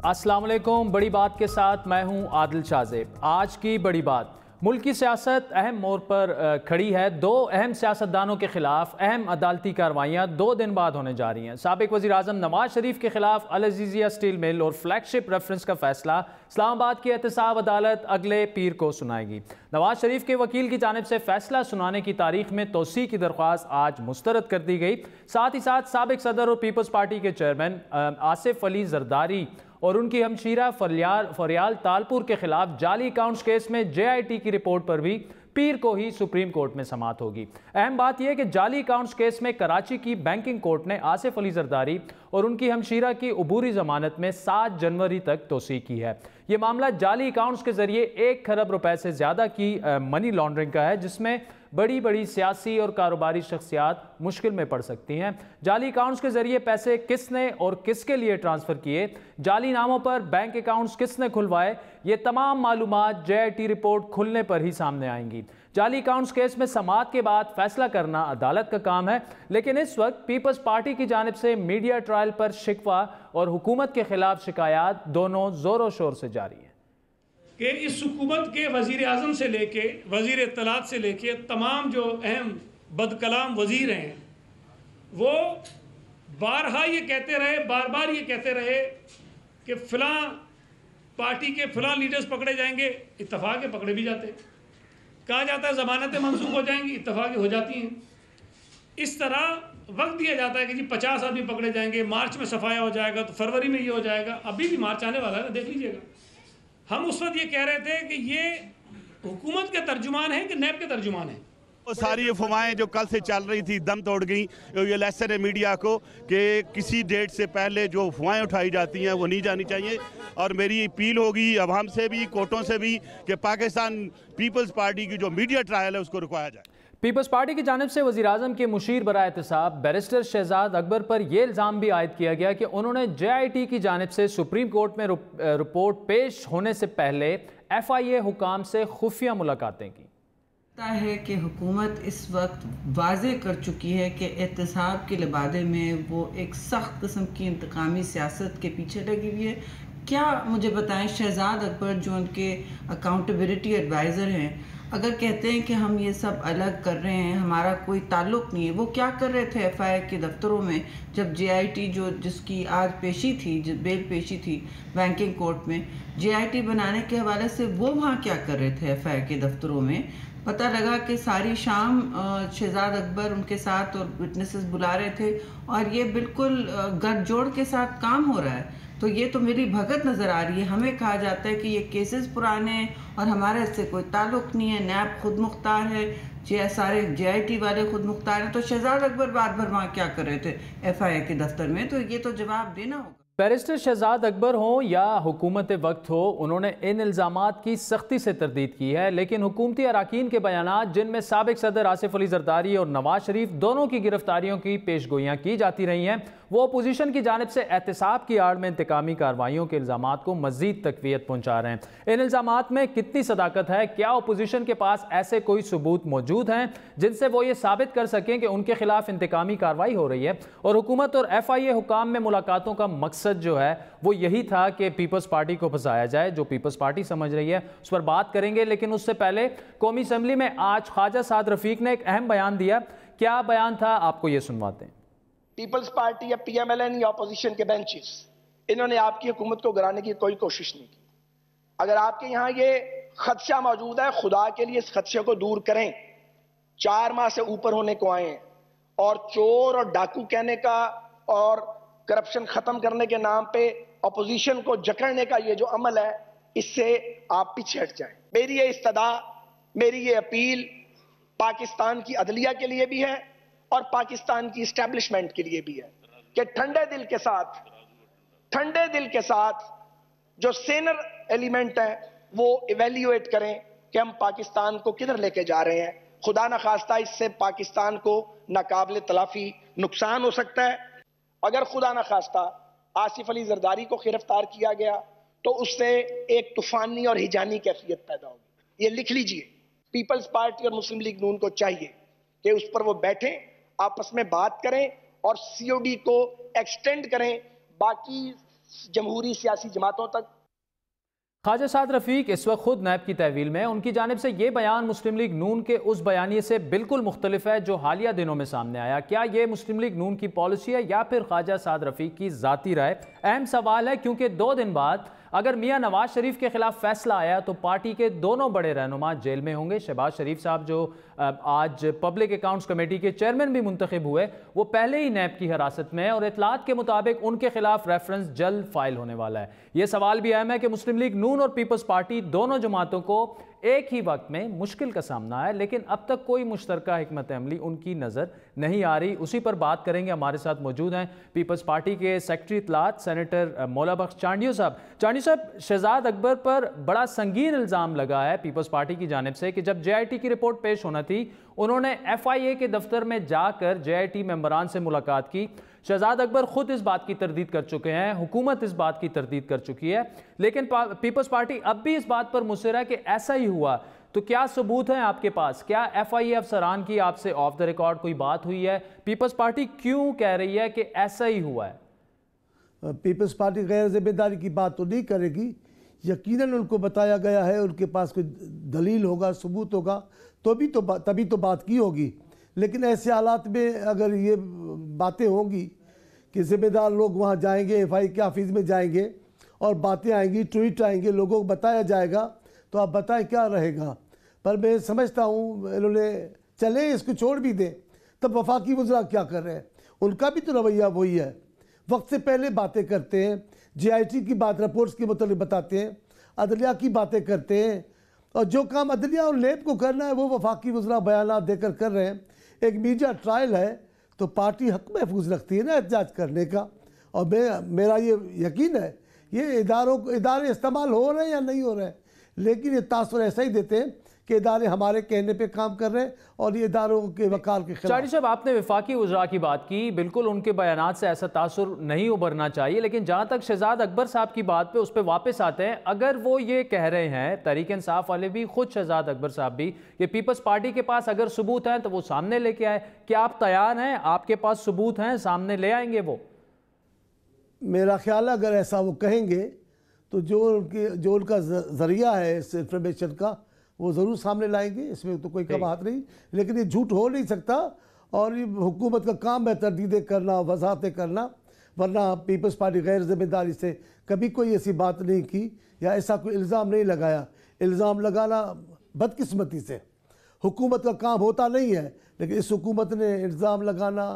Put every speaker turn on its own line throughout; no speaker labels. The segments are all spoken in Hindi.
अस्सलाम वालेकुम। बड़ी बात के साथ मैं हूं आदिल शाहज़ेब। आज की बड़ी बात, मुल्क की सियासत अहम मोड़ पर खड़ी है। दो अहम सियासतदानों के खिलाफ अहम अदालती कार्रवाइयाँ 2 दिन बाद होने जा रही हैं। साबिक वज़ीर आज़म नवाज शरीफ के खिलाफ अल अज़ीज़िया स्टील मिल और फ्लैगशिप रेफरेंस का फैसला इस्लामाबाद की एहतसाब अदालत अगले पीर को सुनाएगी। नवाज शरीफ के वकील की जानिब से फैसला सुनाने की तारीख में तोसी की दरख्वास्त आज मुस्तरद कर दी गई। साथ ही साथ साबिक सदर और पीपल्स पार्टी के चेयरमैन आसिफ अली जरदारी और उनकी हमशीरा फरियाल तालपुर के खिलाफ जाली अकाउंट्स केस में JIT की रिपोर्ट पर भी पीर को ही सुप्रीम कोर्ट में समाअत होगी। अहम बात यह है कि जाली अकाउंट्स केस में कराची की बैंकिंग कोर्ट ने आसिफ अली जरदारी और उनकी हमशीरा की अबूरी जमानत में 7 जनवरी तक तोसी की है। यह मामला जाली अकाउंट्स के जरिए 1 खरब रुपए से ज्यादा की मनी लॉन्ड्रिंग का है, जिसमें बड़ी बड़ी सियासी और कारोबारी शख्सियात मुश्किल में पड़ सकती हैं। जाली अकाउंट्स के जरिए पैसे किसने और किसके लिए ट्रांसफर किए, जाली नामों पर बैंक अकाउंट्स किसने खुलवाए, ये तमाम मालूमात JIT रिपोर्ट खुलने पर ही सामने आएंगी। जाली अकाउंट्स केस में समाअत के बाद फैसला करना अदालत का काम है, लेकिन इस वक्त पीपल्स पार्टी की जानिब से मीडिया ट्रायल पर शिकवा और हुकूमत के खिलाफ शिकायत दोनों जोरों शोर से जारी है
कि इस हुकूमत के वज़ीर आज़म से लेके वज़ीर इत्तलात से लेके तमाम जो अहम बदकलाम वज़ीर हैं, वो बारहा ये कहते रहे, बार बार ये कहते रहे कि फ़लाँ पार्टी के फ़लाँ लीडर्स पकड़े जाएंगे, इत्तफाक़ के पकड़े भी जाते हैं। कहा जाता है ज़मानतें मंसूख हो जाएंगी, इत्तफाक़ हो जाती हैं। इस तरह वक्त दिया जाता है कि जी 50 आदमी पकड़े जाएंगे, मार्च में सफाया हो जाएगा, तो फरवरी में ये हो जाएगा। अभी भी मार्च आने वाला है, देख लीजिएगा। हम उस वक्त ये कह रहे थे कि ये हुकूमत के तर्जुमान हैं कि नैब के तर्जुमान हैं।
वो सारी अफवाहें जो कल से चल रही थी दम तोड़ गई। ये लेसन है मीडिया को कि किसी डेट से पहले जो अफवाहें उठाई जाती हैं वो नहीं जानी चाहिए। और मेरी अपील होगी अवाम से भी, कोर्टों से भी, कि पाकिस्तान पीपल्स पार्टी की जो मीडिया ट्रायल है उसको रुकवाया जाए।
पीपल्स पार्टी की जानिब से वज़ीर आज़म के मुशीर बराए एहतसाब बैरिस्टर शहजाद अकबर पर यह इल्ज़ाम भी आयद किया गया कि उन्होंने JIT की जानिब से सुप्रीम कोर्ट में रिपोर्ट पेश होने से पहले FIA हुकाम से खुफिया मुलाकातें की।
है कि हुकूमत इस वक्त वाज़े कर चुकी है कि एहतसाब के लिबादे में वो एक सख्त किस्म की इंतकामी सियासत के पीछे लगी हुई है। क्या मुझे बताएं, शहजाद अकबर जो उनके अकाउंटेबिलिटी एडवाइज़र हैं, अगर कहते हैं कि हम ये सब अलग कर रहे हैं, हमारा कोई ताल्लुक़ नहीं है, वो क्या कर रहे थे FIA के दफ्तरों में जब JIT जिसकी आज पेशी थी, बेल पेशी थी बैंकिंग कोर्ट में, JIT बनाने के हवाले से वो वहाँ क्या कर रहे थे FIA के दफ्तरों में? पता लगा कि सारी शाम शहजाद अकबर उनके साथ और विटनेसेस बुला रहे थे और ये बिल्कुल गठजोड़ के साथ काम हो रहा है। तो ये तो मेरी भगत नज़र आ रही है। हमें कहा जाता है कि ये केसेस पुराने हैं और हमारे इससे कोई ताल्लुक़ नहीं है, नैब खुद मुख्तार है, सारे JIT वाले खुद मुख्तार हैं। तो शहजाद अकबर रात भर वहाँ क्या कर रहे थे FIA के दफ्तर में? तो ये तो जवाब देना होगा।
बैरिस्टर शहजाद अकबर हो या हुकूमत वक्त हो, उन्होंने इन इल्ज़ामात की सख्ती से तरदीद की है, लेकिन हुकूमती अराकीन के बयानात जिनमें साबिक सदर आसिफ अली जरदारी और नवाज शरीफ दोनों की गिरफ्तारियों की पेशगोइयाँ की जाती रही हैं, वो अपोजिशन की जानिब से एहतसाब की आड़ में इंतकामी कार्रवाइयों के इल्ज़ामात को मज़ीद तक़वियत पहुँचा रहे हैं। इन इल्ज़ामात में कितनी सदाकत है? क्या अपोजिशन के पास ऐसे कोई सबूत मौजूद हैं जिनसे वो ये साबित कर सकें कि उनके खिलाफ इंतकामी कार्रवाई हो रही है? और हुकूमत और FIA हुकाम में मुलाकातों का मकसद जो है वो यही था कि पीपल्स पार्टी को फंसाया जाए, जो पीपल्स पार्टी समझ रही है उस पर बात करेंगे। लेकिन उससे पहले कौमी असम्बली में आज ख्वाजा साद रफीक ने एक अहम बयान दिया। क्या बयान था, आपको ये सुनवाते हैं।
पीपल्स पार्टी या PMLN या अपोजिशन के बेंचेस, इन्होंने आपकी हुकूमत को गिराने की कोई कोशिश नहीं की। अगर आपके यहाँ ये खदशा मौजूद है, खुदा के लिए इस खदशे को दूर करें। 4 माह से ऊपर होने को आए हैं और चोर और डाकू कहने का और करप्शन खत्म करने के नाम पे अपोजिशन को जकड़ने का ये जो अमल है, इससे आप पीछे हट जाएं। मेरी ये इस्तदा, मेरी ये अपील पाकिस्तान की अदलिया के लिए भी है और पाकिस्तान की इस्टेब्लिशमेंट के लिए भी है कि ठंडे दिल के साथ जो सेनर एलिमेंट है वो इवेल्युएट करें कि हम पाकिस्तान को किधर लेके जा रहे हैं। खुदा न खास्ता इससे पाकिस्तान को नाकाबिले तलाफी नुकसान हो सकता है। अगर खुदा न खास्ता आसिफ अली जरदारी को गिरफ्तार किया गया तो उससे एक तूफानी और हिजानी कैफियत पैदा होगी। ये लिख लीजिए। पीपल्स पार्टी और मुस्लिम लीग नून को चाहिए कि उस पर वो बैठें, आपस में बात करें और COD को एक्सटेंड करें बाकी जमहूरी सियासी जमातों तक।
ख्वाजा साद रफ़ीक इस वक्त खुद नैब की तहवील में, उनकी जानिब से ये बयान मुस्लिम लीग नून के उस बयानिए से बिल्कुल मुख्तलिफ है जो हालिया दिनों में सामने आया। क्या ये मुस्लिम लीग नून की पॉलिसी है या फिर ख्वाजा साद रफ़ीक की ज़ाती राय? अहम सवाल है, क्योंकि 2 दिन बाद अगर मियाँ नवाज शरीफ के खिलाफ फैसला आया तो पार्टी के दोनों बड़े रहनुमा जेल में होंगे। शहबाज शरीफ साहब जो आज पब्लिक अकाउंट्स कमेटी के चेयरमैन भी मुंतखब हुए, वो पहले ही नैब की हिरासत में है और इतलात के मुताबिक उनके खिलाफ रेफरेंस जल्द फाइल होने वाला है। यह सवाल भी अहम है कि मुस्लिम लीग नून और पीपल्स पार्टी दोनों जमातों को एक ही वक्त में मुश्किल का सामना है, लेकिन अब तक कोई मुश्तरका हिकमत अमली उनकी नज़र नहीं आ रही। उसी पर बात करेंगे। हमारे साथ मौजूद हैं पीपल्स पार्टी के सेक्रेटरी इतलात सेनेटर मौला बख्श चांडियो साहब। चांडियो साहब, शहजाद अकबर पर बड़ा संगीन इल्ज़ाम लगा है पीपल्स पार्टी की जानिब से कि जब JIT की रिपोर्ट पेश होना थी, उन्होंने FIA के दफ्तर में जाकर JIT मेंबरान से मुलाकात की। शहजाद अकबर खुद इस बात की तरदीद कर चुके हैं, हुकूमत इस बात की तरदीद कर चुकी है, लेकिन पीपल्स पार्टी अब भी इस बात पर मुसर है कि ऐसा ही हुआ। तो क्या सबूत हैं आपके पास? क्या FIA अफसरान की आपसे ऑफ द रिकॉर्ड कोई बात हुई है? पीपल्स पार्टी क्यों कह रही है कि ऐसा ही हुआ है?
पीपल्स पार्टी गैर जिम्मेदारी की बात तो नहीं करेगी। यकीनन उनको बताया गया है, उनके पास कोई दलील होगा, सबूत होगा, तभी तो बात की होगी। लेकिन ऐसे हालात में अगर ये बातें होंगी कि ज़िम्मेदार लोग वहाँ जाएंगे, FIA के ऑफिस में जाएंगे और बातें आएंगी, ट्वीट आएंगे, लोगों को बताया जाएगा, तो आप बताएं क्या रहेगा। पर मैं समझता हूँ इन्होंने चले इसको छोड़ भी दें, तब वफाकी वज़रा क्या कर रहे हैं? उनका भी तो रवैया वही है, वक्त से पहले बातें करते हैं, JIT की बात रिपोर्ट्स के मतलब बताते हैं, अदलिया की बातें करते हैं, और जो काम अदलिया और लेब को करना है वो वफाकी वज़रा बयान देकर कर रहे हैं। एक मीडिया ट्रायल है तो पार्टी हक महफूज रखती है ना एहतजाज करने का, और मेरा ये यकीन है ये इदारे इस्तेमाल हो रहे हैं या नहीं हो रहे हैं, लेकिन ये तासुर ऐसा ही देते हैं कि इदारे हमारे कहने पे काम कर रहे हैं और ये इदारों के वकाल के खिलाफ।
चांडियो साहब, आपने वफाकी वज़रा की बात की, बिल्कुल उनके बयानात से ऐसा तासुर नहीं उभरना चाहिए, लेकिन जहाँ तक शहजाद अकबर साहब की बात पे उस पर वापस आते हैं, अगर वो ये कह रहे हैं, तहरीक इंसाफ वाले भी, खुद शहजाद अकबर साहब भी, कि पीपल्स पार्टी के पास अगर सबूत हैं तो वो सामने लेके आए, क्या आप तैयार हैं? आपके पास सबूत हैं, सामने ले आएंगे वो?
मेरा ख्याल है अगर ऐसा वो कहेंगे तो जो उनका ज़रिया है इस इंफॉर्मेशन का वो ज़रूर सामने लाएंगे, इसमें तो कोई कबाहत नहीं। लेकिन ये झूठ हो नहीं सकता और ये हुकूमत का काम है तरदीदें करना, वजाहतें करना, वरना पीपल्स पार्टी गैर जिम्मेदारी से कभी कोई ऐसी बात नहीं की या ऐसा कोई इल्ज़ाम नहीं लगाया। इल्ज़ाम लगाना बदकिस्मती से हुकूमत का काम होता नहीं है, लेकिन इस हुकूमत ने इल्ज़ाम लगाना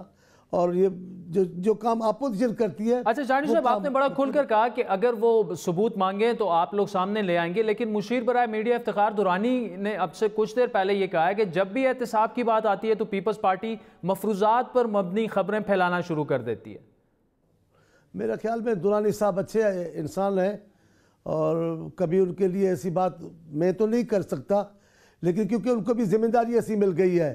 और ये जो काम अपोजिशन करती है।
अच्छा चांडियो साहब, आपने बड़ा खुलकर कहा कि अगर वो सबूत मांगे तो आप लोग सामने ले आएंगे, लेकिन मुशीर बराए मीडिया इफ्तिखार दुरानी ने अब से कुछ देर पहले ये कहा है कि जब भी एहतिसाब की बात आती है तो पीपल्स पार्टी मफरूजात पर मबनी खबरें फैलाना शुरू कर देती है।
मेरा ख्याल में दुरानी साहब अच्छे इंसान हैं और कभी उनके लिए ऐसी बात मैं तो नहीं कर सकता, लेकिन क्योंकि उनको भी जिम्मेदारी ऐसी मिल गई है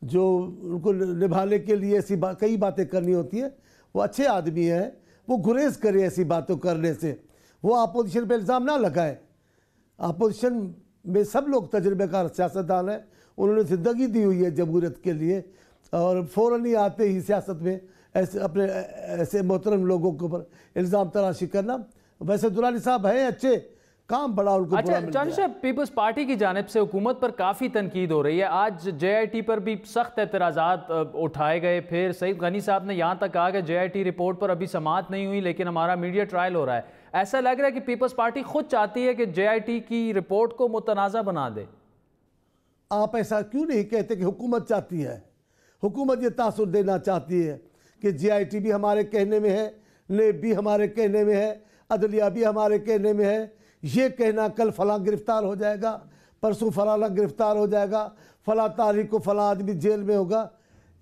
जो उनको निभाने के लिए ऐसी कई बातें करनी होती हैं। वो अच्छे आदमी हैं, वो गुरेज करें ऐसी बातों करने से, वो अपोजिशन पे इल्ज़ाम ना लगाए। अपोजिशन में सब लोग तजुर्बेकार सियासतदान हैं, उन्होंने ज़िंदगी दी हुई है जमहूरियत के लिए, और फ़ौरन ही आते ही सियासत में ऐसे मोहतरम लोगों के ऊपर इल्ज़ाम तराशी करना। वैसे दुरानी साहब हैं अच्छे, काम बड़ा उनको।
अच्छा चांडियो साहब, पीपल्स पार्टी की जानिब से हुकूमत पर काफ़ी तनकीद हो रही है। आज JIT पर भी सख्त एतराज़ात उठाए गए, फिर सईद गनी साहब ने यहाँ तक कहा कि JIT रिपोर्ट पर अभी समाअत नहीं हुई लेकिन हमारा मीडिया ट्रायल हो रहा है। ऐसा लग रहा है कि पीपल्स पार्टी खुद चाहती है कि JIT की रिपोर्ट को मुतनाज़ा बना दे।
आप ऐसा क्यों नहीं कहते कि हुकूमत चाहती है? हुकूमत ये तासुर देना चाहती है कि JIT भी हमारे कहने में है, नेब भी हमारे कहने में है, अदलिया भी हमारे कहने में है। ये कहना कल फलां गिरफ्तार हो जाएगा, परसों फलाना गिरफ्तार हो जाएगा, फलां तारीख को फलां आदमी जेल में होगा,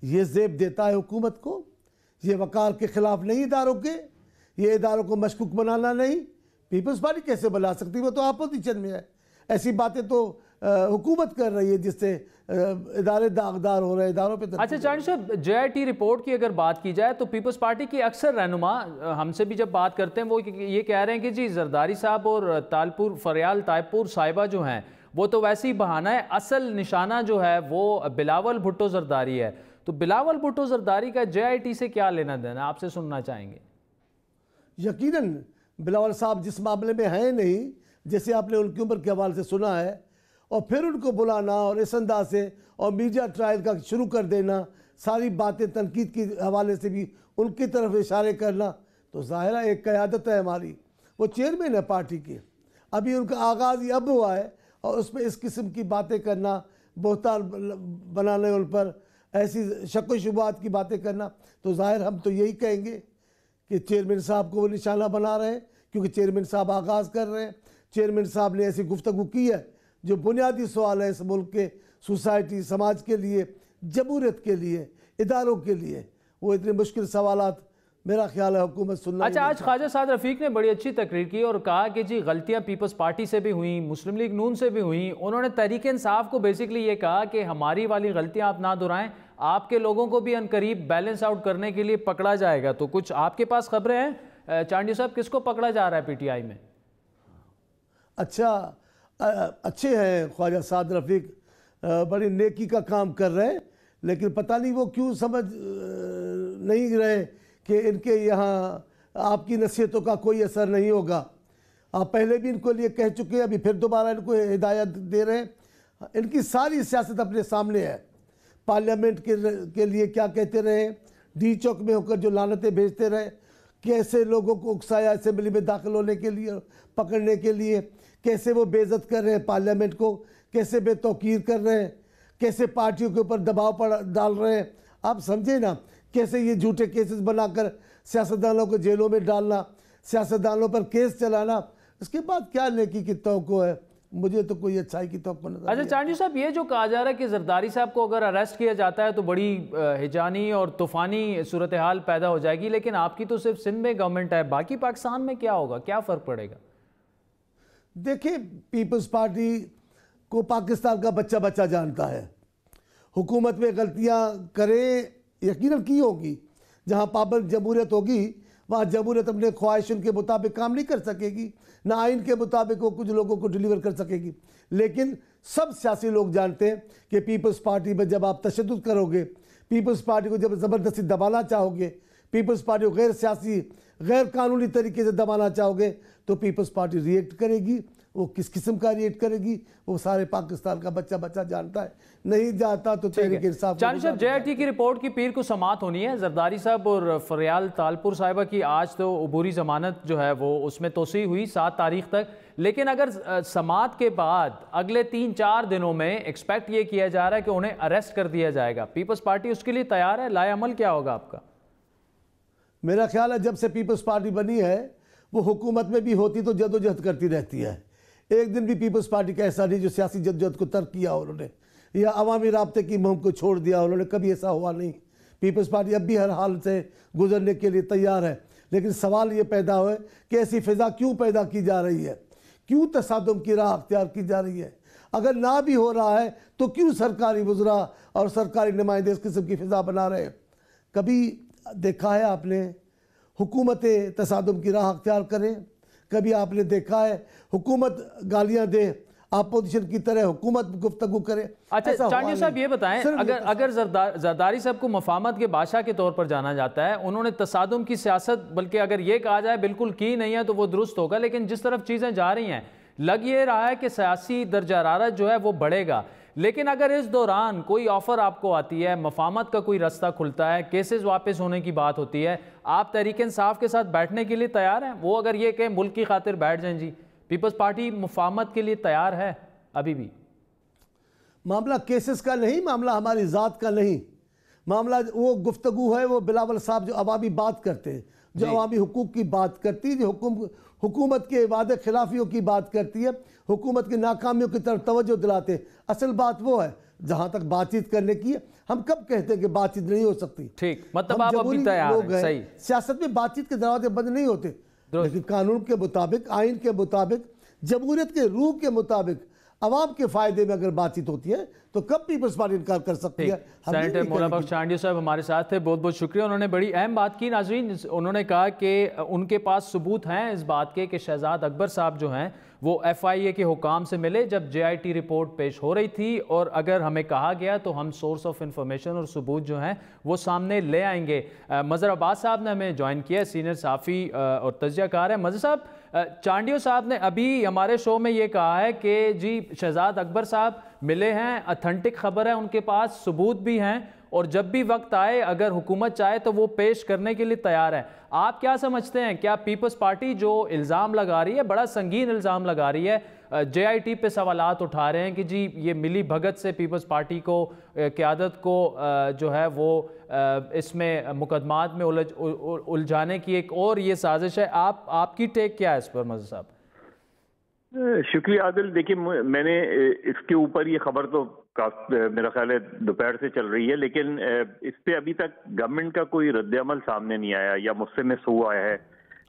ये जेब देता है हुकूमत को। ये वकार के ख़िलाफ़ नहीं इदारों के, ये इदारों को मशकूक बनाना नहीं। पीपल्स पार्टी कैसे बना सकती है? वो तो अपोजिशन में है। ऐसी बातें तो हुकूमत कर रही है जिससे इदारे दागदार हो रहे हैं, इदारों पे।
अच्छा चांडियो साहब, JIT रिपोर्ट की अगर बात की जाए तो पीपल्स पार्टी की अक्सर रहनुमा हमसे भी जब बात करते हैं वो ये कह रहे हैं कि जी जरदारी साहब और तालपुर फरियाल तायपुर साहिबा जो हैं वो तो वैसे ही बहाना है, असल निशाना जो है वो बिलावल भुट्टो जरदारी है। तो बिलावल भुट्टो जरदारी का JIT से क्या लेना देना, आपसे सुनना चाहेंगे।
यकीनन बिलावल साहब जिस मामले में हैं नहीं, जैसे आपने उनकी उम्र के हवाले से सुना है, और फिर उनको बुलाना और इस अंदाज से और मीडिया ट्रायल का शुरू कर देना, सारी बातें तनकीद के हवाले से भी उनकी तरफ इशारे करना, तो ज़ाहिर है एक क़यादत है हमारी, वो चेयरमैन है पार्टी के, अभी उनका आगाज़ ही अब हुआ है और उसमें इस किस्म की बातें करना, बोहतान बनाने उन पर ऐसी शक व शुबहात की बातें करना, तो ज़ाहिर हम तो यही कहेंगे कि चेयरमैन साहब को वो निशाना बना रहे हैं, क्योंकि चेयरमैन साहब आगाज़ कर रहे हैं। चेयरमैन साहब ने ऐसी गुफ्तगू की है जो बुनियादी सवाल है इस मुल्क के, सोसाइटी, समाज के लिए, जमहूरियत के लिए, इदारों के लिए, वो इतने मुश्किल सवालात मेरा ख्याल है हुकूमत सुनना।
अच्छा, आज ख्वाजा साद रफ़ीक ने बड़ी अच्छी तकरीर की और कहा कि जी गलतियां पीपल्स पार्टी से भी हुई, मुस्लिम लीग नून से भी हुई। उन्होंने तहरीक इंसाफ को बेसिकली ये कहा कि हमारी वाली गलतियां आप ना दोहराएं, आपके लोगों को भी अनकरीब बैलेंस आउट करने के लिए पकड़ा जाएगा। तो कुछ आपके पास खबरें हैं चांडी साहब, किसको पकड़ा जा रहा है पीटीआई में? अच्छा,
अच्छे हैं ख्वाजा साद रफ़ीक, बड़ी नेकी का काम कर रहे हैं, लेकिन पता नहीं वो क्यों समझ नहीं रहे कि इनके यहाँ आपकी नसीहतों का कोई असर नहीं होगा। आप पहले भी इनको लिए कह चुके हैं, अभी फिर दोबारा इनको हिदायत दे रहे हैं। इनकी सारी सियासत अपने सामने है। पार्लियामेंट के लिए क्या कहते रहे, डी चौक में होकर जो लानतें भेजते रहे, कैसे लोगों को उकसाया असेंबली में दाखिल होने के लिए, पकड़ने के लिए, कैसे वो बेइज्जत कर रहे हैं पार्लियामेंट को, कैसे बेतौकीर कर रहे हैं, कैसे पार्टियों के ऊपर दबाव डाल रहे हैं। आप समझे ना, कैसे ये झूठे केसेस बनाकर सियासतदानों को जेलों में डालना, सियासतदानों पर केस चलाना, इसके बाद क्या नेकी की तवक्को है? मुझे तो कोई अच्छाई की तवक्को नजर।
अच्छा चांडी साहब, ये जो कहा जा रहा है कि जरदारी साहब को अगर अरेस्ट किया जाता है तो बड़ी हिजानी और तूफ़ानी सूरत हाल पैदा हो जाएगी, लेकिन आपकी तो सिर्फ सिंध में गवर्नमेंट है, बाकी पाकिस्तान में क्या होगा, क्या फ़र्क पड़ेगा?
देखिए, पीपल्स पार्टी को पाकिस्तान का बच्चा बच्चा जानता है। हुकूमत में गलतियाँ करे, यकीनन की होगी। जहाँ पाबंद जमहूरियत होगी वहाँ जमहूरियत अपने ख्वाहिशों के मुताबिक काम नहीं कर सकेगी, ना आइन के मुताबिक वो कुछ लोगों को डिलीवर कर सकेगी। लेकिन सब सियासी लोग जानते हैं कि पीपल्स पार्टी में जब आप तशद्दुद करोगे, पीपल्स पार्टी को जब ज़बरदस्ती दबाना चाहोगे, पीपल्स पार्टी को गैर सियासी, गैर कानूनी तरीके से दबाना चाहोगे, तो पीपल्स पार्टी रिएक्ट करेगी। वो किस किस्म का रिएक्ट करेगी वो सारे पाकिस्तान का बच्चा बच्चा जानता है। नहीं जानता तो तहरीक इंसाफ।
चांदी साहब, JRT की रिपोर्ट की पीर को समात होनी है। जरदारी साहब और फरियाल तालपुर साहिबा की आज तो अबूरी जमानत जो है वो उसमें तोसी हुई 7 तारीख तक, लेकिन अगर समात के बाद अगले 3-4 दिनों में एक्सपेक्ट ये किया जा रहा है कि उन्हें अरेस्ट कर दिया जाएगा, पीपल्स पार्टी उसके लिए तैयार है? लाए अमल क्या होगा आपका?
मेरा ख्याल है जब से पीपल्स पार्टी बनी है वो हुकूमत में भी होती तो जदोजहद करती रहती है। एक दिन भी पीपल्स पार्टी का ऐसा नहीं जो सियासी जदोजहद को तर्क किया उन्होंने या अवामी राब्ते की मुहिम को छोड़ दिया उन्होंने, कभी ऐसा हुआ नहीं। पीपल्स पार्टी अब भी हर हाल से गुजरने के लिए तैयार है। लेकिन सवाल ये पैदा हुआ कि ऐसी फिजा क्यों पैदा की जा रही है, क्यों तसादुम की राह अख्तियार की जा रही है? अगर ना भी हो रहा है तो क्यों सरकारी वज़रा और सरकारी नुमाइंदे इस किस्म की फिजा बना रहे हैं? कभी देखा है आपने हुकूमतें तसादुम की राह अख्तियार करें? कभी आपने देखा है हुकूमत गालियां दे, अपोजिशन की तरह हुकूमत गुफ्तगू करे?
अच्छा चांडी साहब, ये बताएं, अगर जरदारी साहब को मफामत के बादशाह के तौर पर जाना जाता है, उन्होंने तसादुम की सियासत, बल्कि अगर ये कहा जाए बिल्कुल की नहीं है तो वो दुरुस्त होगा, लेकिन जिस तरफ चीज़ें जा रही हैं लग ये रहा है कि सियासी दर्जा हरारत जो है वो बढ़ेगा। लेकिन अगर इस दौरान कोई ऑफर आपको आती है, मफामत का कोई रास्ता खुलता है, केसेस वापस होने की बात होती है, आप तहरीक इंसाफ के साथ बैठने के लिए तैयार हैं? वो अगर ये कहें मुल्क की खातिर बैठ जाएं, जी पीपल्स पार्टी मुफाहमत के लिए तैयार है? अभी भी
मामला केसेस का नहीं, मामला हमारी ज़ात का नहीं, मामला वो गुफ्तगू है, वो बिलावल साहब जो अवामी बात करते हैं, जो अवामी हुकूक की बात करती है, जो हुकूमत के वादे खिलाफियों की बात करती है, हुकूमत की नाकामियों की तरफ तवज्जो दिलाते हैं। असल बात वो है जहाँ तक बातचीत करने की है। हम कब कहते हैं कि बातचीत नहीं हो सकती?
ठीक, मतलब आप अभी तैयार हैं? सही,
सियासत में बातचीत के दरवाजे बंद नहीं होते, लेकिन कानून के मुताबिक, आइन के मुताबिक, जमहूरियत के रूह के मुताबिक अवाम के फायदे में अगर बातचीत होती है तो कब पीपल्स पार्टी इनकार कर सकती है?
सेनेटर मौला बख्श चांडियो साहब हमारे साथ थे, बहुत बहुत शुक्रिया। उन्होंने बड़ी अहम बात की नाज़रीन। उन्होंने कहा कि उनके पास सबूत हैं इस बात के कि शहजाद अकबर साहब जो हैं वो FIA के हुकाम से मिले जब JIT रिपोर्ट पेश हो रही थी, और अगर हमें कहा गया तो हम सोर्स ऑफ इंफॉर्मेशन और सबूत जो हैं वो सामने ले आएंगे। मज़हर अब्बास साहब ने हमें ज्वाइन किया, सीनियर साफ़ी और तज्ज़ियाकार है। मज़हर साहब, चांडियो साहब ने अभी हमारे शो में ये कहा है कि जी शहजाद अकबर साहब मिले हैं, अथेंटिक खबर है, उनके पास सबूत भी हैं, और जब भी वक्त आए अगर हुकूमत चाहे तो वो पेश करने के लिए तैयार है। आप क्या समझते हैं, क्या पीपल्स पार्टी जो इल्ज़ाम लगा रही है, बड़ा संगीन इल्ज़ाम लगा रही है, JIT पे सवालात उठा रहे हैं कि जी ये मिली भगत से पीपल्स पार्टी को क़यादत को जो है वो इसमें मुकदमात में उलझाने की एक और ये साजिश है, आपकी टेक क्या है इस पर मज़हर साहब?
शुक्रिया आदिल। देखिए, मैंने इसके ऊपर ये खबर तो मेरा ख्याल है दोपहर से चल रही है, लेकिन इस पे अभी तक गवर्नमेंट का कोई रद्द-ए-अमल सामने नहीं आया या मुझसे मिस हुआ है।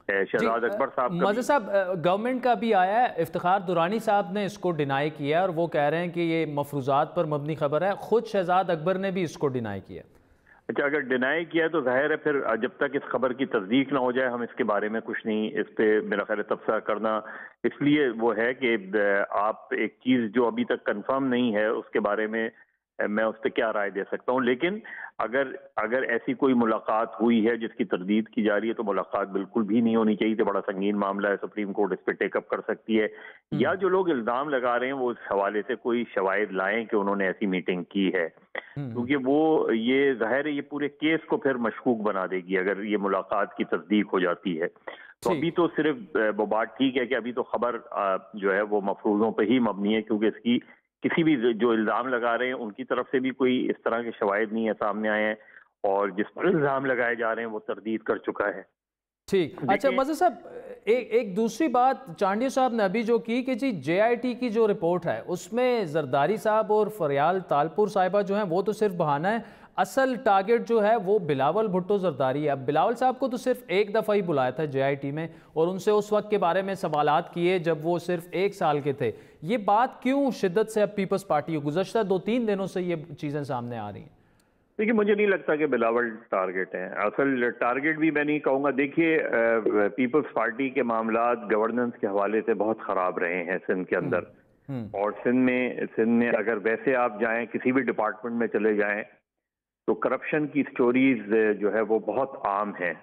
शहजाद अकबर साहब,
मज़हर साहब, गवर्नमेंट का भी आया है, इफ्तिखार दुरानी साहब ने इसको डिनाई किया और वो कह रहे हैं कि ये मफरूजात पर मबनी खबर है। खुद शहजाद अकबर ने भी इसको डिनाई किया।
अच्छा, अगर डिनाई किया तो जाहिर है फिर जब तक इस खबर की तस्दीक ना हो जाए हम इसके बारे में कुछ नहीं, इस पे मेरा ख्याल है तबसरा करना इसलिए वो है कि आप एक चीज़ जो अभी तक कंफर्म नहीं है उसके बारे में मैं उस पर क्या राय दे सकता हूँ। लेकिन अगर ऐसी कोई मुलाकात हुई है जिसकी तरदीद की जा रही है तो मुलाकात बिल्कुल भी नहीं होनी चाहिए। तो बड़ा संगीन मामला है, सुप्रीम कोर्ट इस पर टेकअप कर सकती है, या जो लोग इल्ज़ाम लगा रहे हैं वो इस हवाले से कोई शवाहिद लाएं कि उन्होंने ऐसी मीटिंग की है, क्योंकि वो ये जाहिर है ये पूरे केस को फिर मशकूक बना देगी अगर ये मुलाकात की तस्दीक हो जाती है। तो अभी तो सिर्फ वो बात ठीक है कि अभी तो खबर जो है वो मफरूजों पर ही मबनी है, क्योंकि इसकी किसी भी जो इल्ज़ाम लगा रहे हैं उनकी तरफ से भी कोई इस तरह के शवाहिद नहीं है सामने आए हैं, और जिस पर इल्ज़ाम लगाए जा रहे हैं वो तरदीद कर चुका है।
ठीक। अच्छा मज़हर साहब, एक दूसरी बात चांडियो साहब ने अभी जो की कि जी JIT की जो रिपोर्ट है उसमें जरदारी साहब और फरियाल तालपुर साहिबा जो हैं वो तो सिर्फ बहाना है, असल टारगेट जो है वो बिलावल भुट्टो जरदारी है। अब बिलावल साहब को तो सिर्फ एक दफ़ा ही बुलाया था JIT में और उनसे उस वक्त के बारे में सवालात किए जब वो सिर्फ 1 साल के थे। ये बात क्यों शिद्दत से अब पीपल्स पार्टी को गुज़श्ता 2-3 दिनों से ये चीज़ें सामने आ रही हैं?
देखिए, मुझे नहीं लगता कि बिलावल टारगेट हैं। असल टारगेट भी मैं नहीं कहूँगा। देखिए, पीपल्स पार्टी के मामलात गवर्नेंस के हवाले से बहुत ख़राब रहे हैं सिंध के अंदर, और सिंध में अगर वैसे आप जाएं किसी भी डिपार्टमेंट में चले जाएं तो करप्शन की स्टोरीज जो है वो बहुत आम है,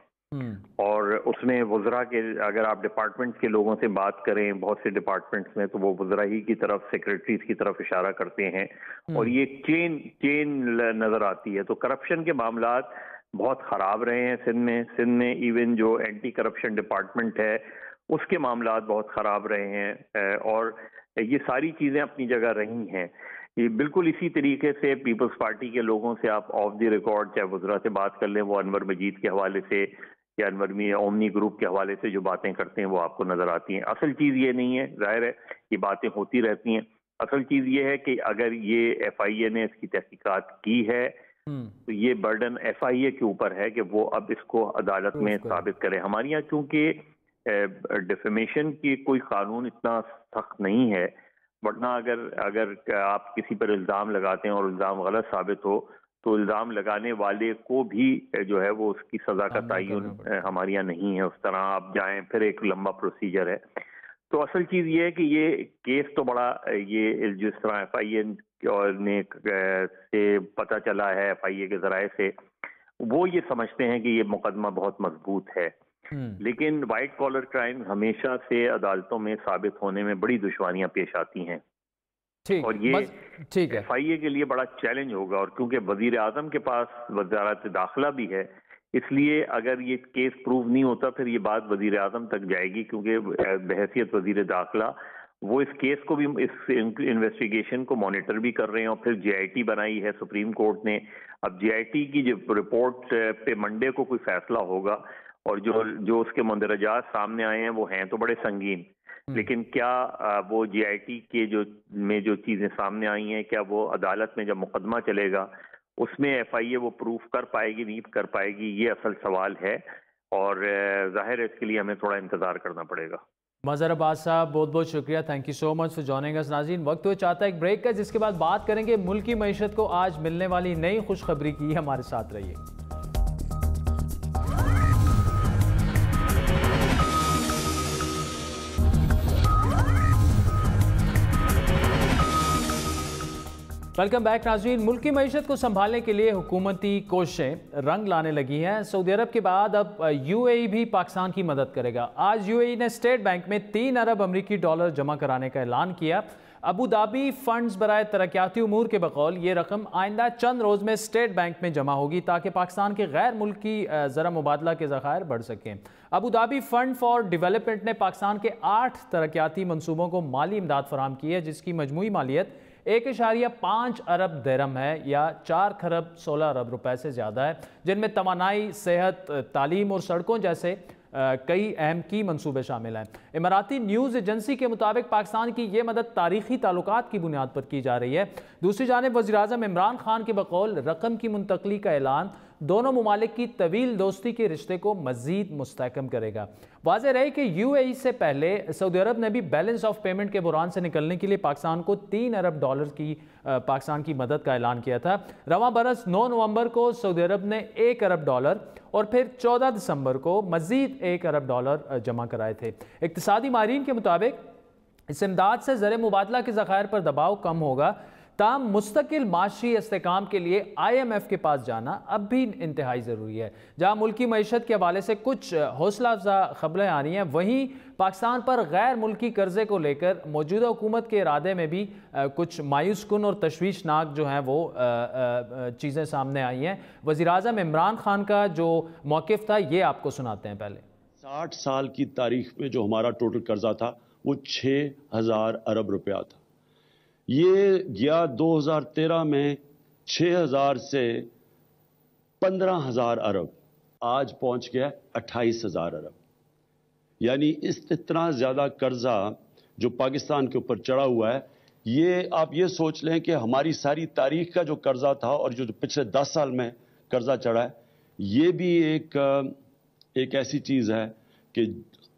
और उसमें वज़रा के अगर आप डिपार्टमेंट्स के लोगों से बात करें बहुत से डिपार्टमेंट्स में तो वो वज़रा ही की तरफ, सेक्रेटरीज की तरफ इशारा करते हैं, और ये चेन नज़र आती है। तो करप्शन के मामलात बहुत ख़राब रहे हैं सिंध में इवन जो एंटी करप्शन डिपार्टमेंट है उसके मामलात बहुत ख़राब रहे हैं, और ये सारी चीज़ें अपनी जगह रही हैं। ये बिल्कुल इसी तरीके से पीपल्स पार्टी के लोगों से आप ऑफ द रिकॉर्ड चाहे वज़रा से बात कर लें, वो अनवर मजीद के हवाले से या ओमनी ग्रुप के हवाले से जो बातें करते हैं वो आपको नजर आती हैं। असल चीज़ ये नहीं है, जाहिर है ये बातें होती रहती हैं। असल चीज़ ये है कि अगर ये FIA ने इसकी तहकीकात की है तो ये बर्डन FIA के ऊपर है कि वो अब इसको अदालत में साबित करे। हमारे यहाँ चूँकि डिफेमेशन की कोई कानून इतना सख्त नहीं है, वरना अगर आप किसी पर इल्ज़ाम लगाते हैं और इल्ज़ाम गलत साबित हो तो इल्ज़ाम लगाने वाले को भी जो है वो उसकी सज़ा का तयन हमारे यहाँ नहीं है। उस तरह आप जाएं फिर एक लंबा प्रोसीजर है। तो असल चीज़ ये है कि ये केस तो बड़ा ये जिस तरह FIA ने से पता चला है, FIA के ज़राए से वो ये समझते हैं कि ये मुकदमा बहुत मजबूत है, लेकिन वाइट कॉलर क्राइम हमेशा से अदालतों में साबित होने में बड़ी दुश्वारियाँ पेश आती हैं। और ये FIA के लिए बड़ा चैलेंज होगा, और क्योंकि वजीर आजम के पास वजारत दाखिला भी है इसलिए अगर ये केस प्रूव नहीं होता फिर ये बात वजीर आजम तक जाएगी, क्योंकि बहैसियत वजीर दाखिला वो इस केस को भी, इस इन्वेस्टिगेशन को मॉनिटर भी कर रहे हैं। और फिर JIT बनाई है सुप्रीम कोर्ट ने। अब JIT की जो रिपोर्ट पे मंडे को कोई फैसला होगा, और जो उसके मंदरजात सामने आए हैं वो हैं तो बड़े संगीन, लेकिन क्या वो JIT के जो चीज़ें सामने आई हैं क्या वो अदालत में जब मुकदमा चलेगा उसमें FIA वो प्रूफ कर पाएगी नहीं कर पाएगी, ये असल सवाल है, और जाहिर है इसके लिए हमें थोड़ा इंतज़ार करना पड़ेगा।
मज़हर अब्बास साहब बहुत बहुत शुक्रिया, thank you so much for joining us. नाज़रीन, वक्त हो चाहता है एक ब्रेक का, जिसके बाद बात करेंगे मुल्क की मईशत को आज मिलने वाली नई खुशखबरी की। हमारे साथ रहिए। वेलकम बैक नाज़रीन। मुल्क की मईशत को संभालने के लिए हुकूमती कोशिशें रंग लाने लगी हैं। सऊदी अरब के बाद अब यूएई भी पाकिस्तान की मदद करेगा। आज यूएई ने स्टेट बैंक में 3 अरब अमरीकी डॉलर जमा कराने का ऐलान किया। अबू धाबी फंड्स बराए तरक्याती उमूर के बकौल ये रकम आइंदा चंद रोज़ में स्टेट बैंक में जमा होगी ताकि पाकिस्तान के गैर मुल्की ज़रा मुबादला के ज़खायर बढ़ सकें। Abu Dhabi fund for development ने पाकिस्तान के 8 तरक्याती मनसूबों को माली इमदाद फराहम की है, जिसकी मजमूई मालियत 1.5 अरब दिरहम है या 4 खरब 16 अरब रुपए से ज़्यादा है, जिनमें तवानाई, सेहत, तालीम और सड़कों जैसे कई अहम की मंसूबे शामिल हैं। इमाराती न्यूज़ एजेंसी के मुताबिक पाकिस्तान की ये मदद तारीखी ताल्लुकात की बुनियाद पर की जा रही है। दूसरी जानिब वज़ीर-ए-आज़म इमरान खान के बकौल रकम की मुंतकली का ऐलान दोनों ममालिक की तवील दोस्ती के रिश्ते को मज़ीद मुस्तहकम करेगा। वाज़ेह रहे कि यूएई से पहले सऊदी अरब ने भी बैलेंस ऑफ पेमेंट के बुरान से निकलने के लिए पाकिस्तान को 3 अरब डॉलर की पाकिस्तान की मदद का ऐलान किया था। रवां बरस 9 नवंबर को सऊदी अरब ने 1 अरब डॉलर और फिर 14 दिसंबर को मज़ीद 1 अरब डॉलर जमा कराए थे। इक़्तिसादी माहिरीन के मुताबिक इस इमदाद से ज़र मुबादला के ज़खायर पर दबाव कम होगा। ताम मुस्तकिल माशी इस्तेकाम के लिए IMF के पास जाना अब भी इंतहाई ज़रूरी है। जहाँ मुल्की मईशत के हवाले से कुछ हौसला अफजा खबरें आ रही हैं, वहीं पाकिस्तान पर गैर मुल्की कर्जे को लेकर मौजूदा हुकूमत के इरादे में भी कुछ मायूस कुन और तशवीशनाक जो हैं वो चीज़ें सामने आई हैं। वज़ीर-ए-आज़म इमरान खान का जो मौक़िफ़ था ये आपको सुनाते हैं। पहले
60 साल की तारीख में जो हमारा टोटल कर्जा था वो 6000 अरब रुपया था। ये गया 2013 में 6000 से 15000 अरब, आज पहुंच गया 28000 अरब। यानी इतना ज़्यादा कर्जा जो पाकिस्तान के ऊपर चढ़ा हुआ है, ये आप ये सोच लें कि हमारी सारी तारीख का जो कर्जा था और जो पिछले 10 साल में कर्जा चढ़ा है, ये भी एक ऐसी चीज़ है कि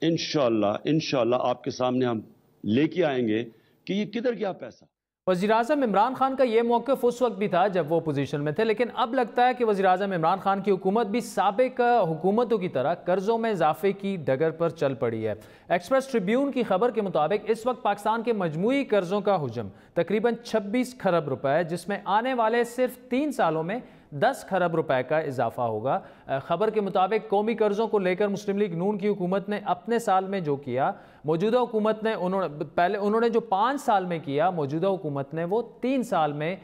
इंशाअल्लाह आपके सामने हम लेके आएंगे कि ये किधर गया पैसा।
वज़ीर-ए-आज़म इमरान खान का ये मौक़िफ़ उस वक्त भी था जब वो पोजीशन में थे, लेकिन अब लगता है कि वज़ीर-ए-आज़म इमरान खान की हुकूमत भी साबिक़ हुकूमतों की तरह कर्ज़ों में इजाफे की डगर पर चल पड़ी है। एक्सप्रेस ट्रिब्यून की खबर के मुताबिक इस वक्त पाकिस्तान के मजमूई कर्ज़ों का हुजम तकरीबन 26 खरब रुपए है, जिसमें आने वाले सिर्फ 3 सालों में 10 खरब रुपए का इजाफा होगा। खबर के मुताबिक कौमी कर्ज़ों को लेकर मुस्लिम लीग नून की हुकूमत ने अपने साल में जो किया, मौजूदा हुकूमत ने उन्होंने जो 5 साल में किया, मौजूदा हुकूमत ने वो 3 साल में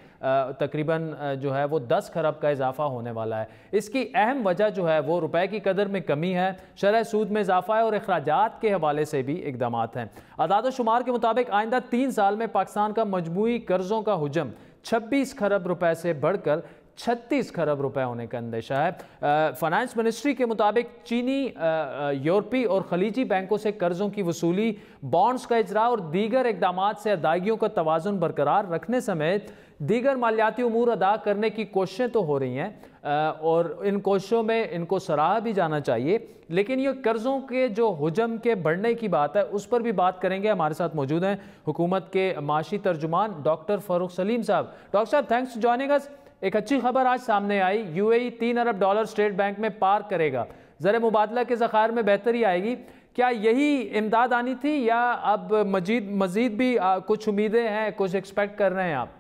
तकरीबन जो है वो 10 खरब का इजाफा होने वाला है। इसकी अहम वजह जो है वो रुपए की कदर में कमी है, शरह सूद में इजाफा है और अखराजात के हवाले से भी इकदामात हैं। आदाद शुमार के मुताबिक आइंदा 3 साल में पाकिस्तान का मजमूई कर्ज़ों का हुजम 26 खरब रुपए से बढ़कर 36 खरब रुपए होने का अंदेशा है। फाइनेंस मिनिस्ट्री के मुताबिक चीनी, यूरोपीय और खलीजी बैंकों से कर्जों की वसूली, बॉन्ड्स का इजरा और दीगर इकदामात से अदायगियों का तवाज़ुन बरकरार रखने समेत दीगर मालियाती उमूर अदा करने की कोशिशें तो हो रही हैं और इन कोशिशों में इनको सराहा भी जाना चाहिए, लेकिन ये कर्ज़ों के जो हुजम के बढ़ने की बात है उस पर भी बात करेंगे। हमारे साथ मौजूद हैं हुकूमत के माशी तर्जुमान डॉक्टर फ़ारूक सलीम साहब। डॉक्टर साहब, थैंक्स फॉर जॉइनिंग अस। एक अच्छी खबर आज सामने आई, यूएई 3 अरब डॉलर स्टेट बैंक में पार्क करेगा, ज़र मुबादला के ज़खायर में बेहतरी आएगी। क्या यही इमदाद आनी थी या अब मज़ीद भी कुछ उम्मीदें हैं, कुछ एक्सपेक्ट कर रहे हैं आप?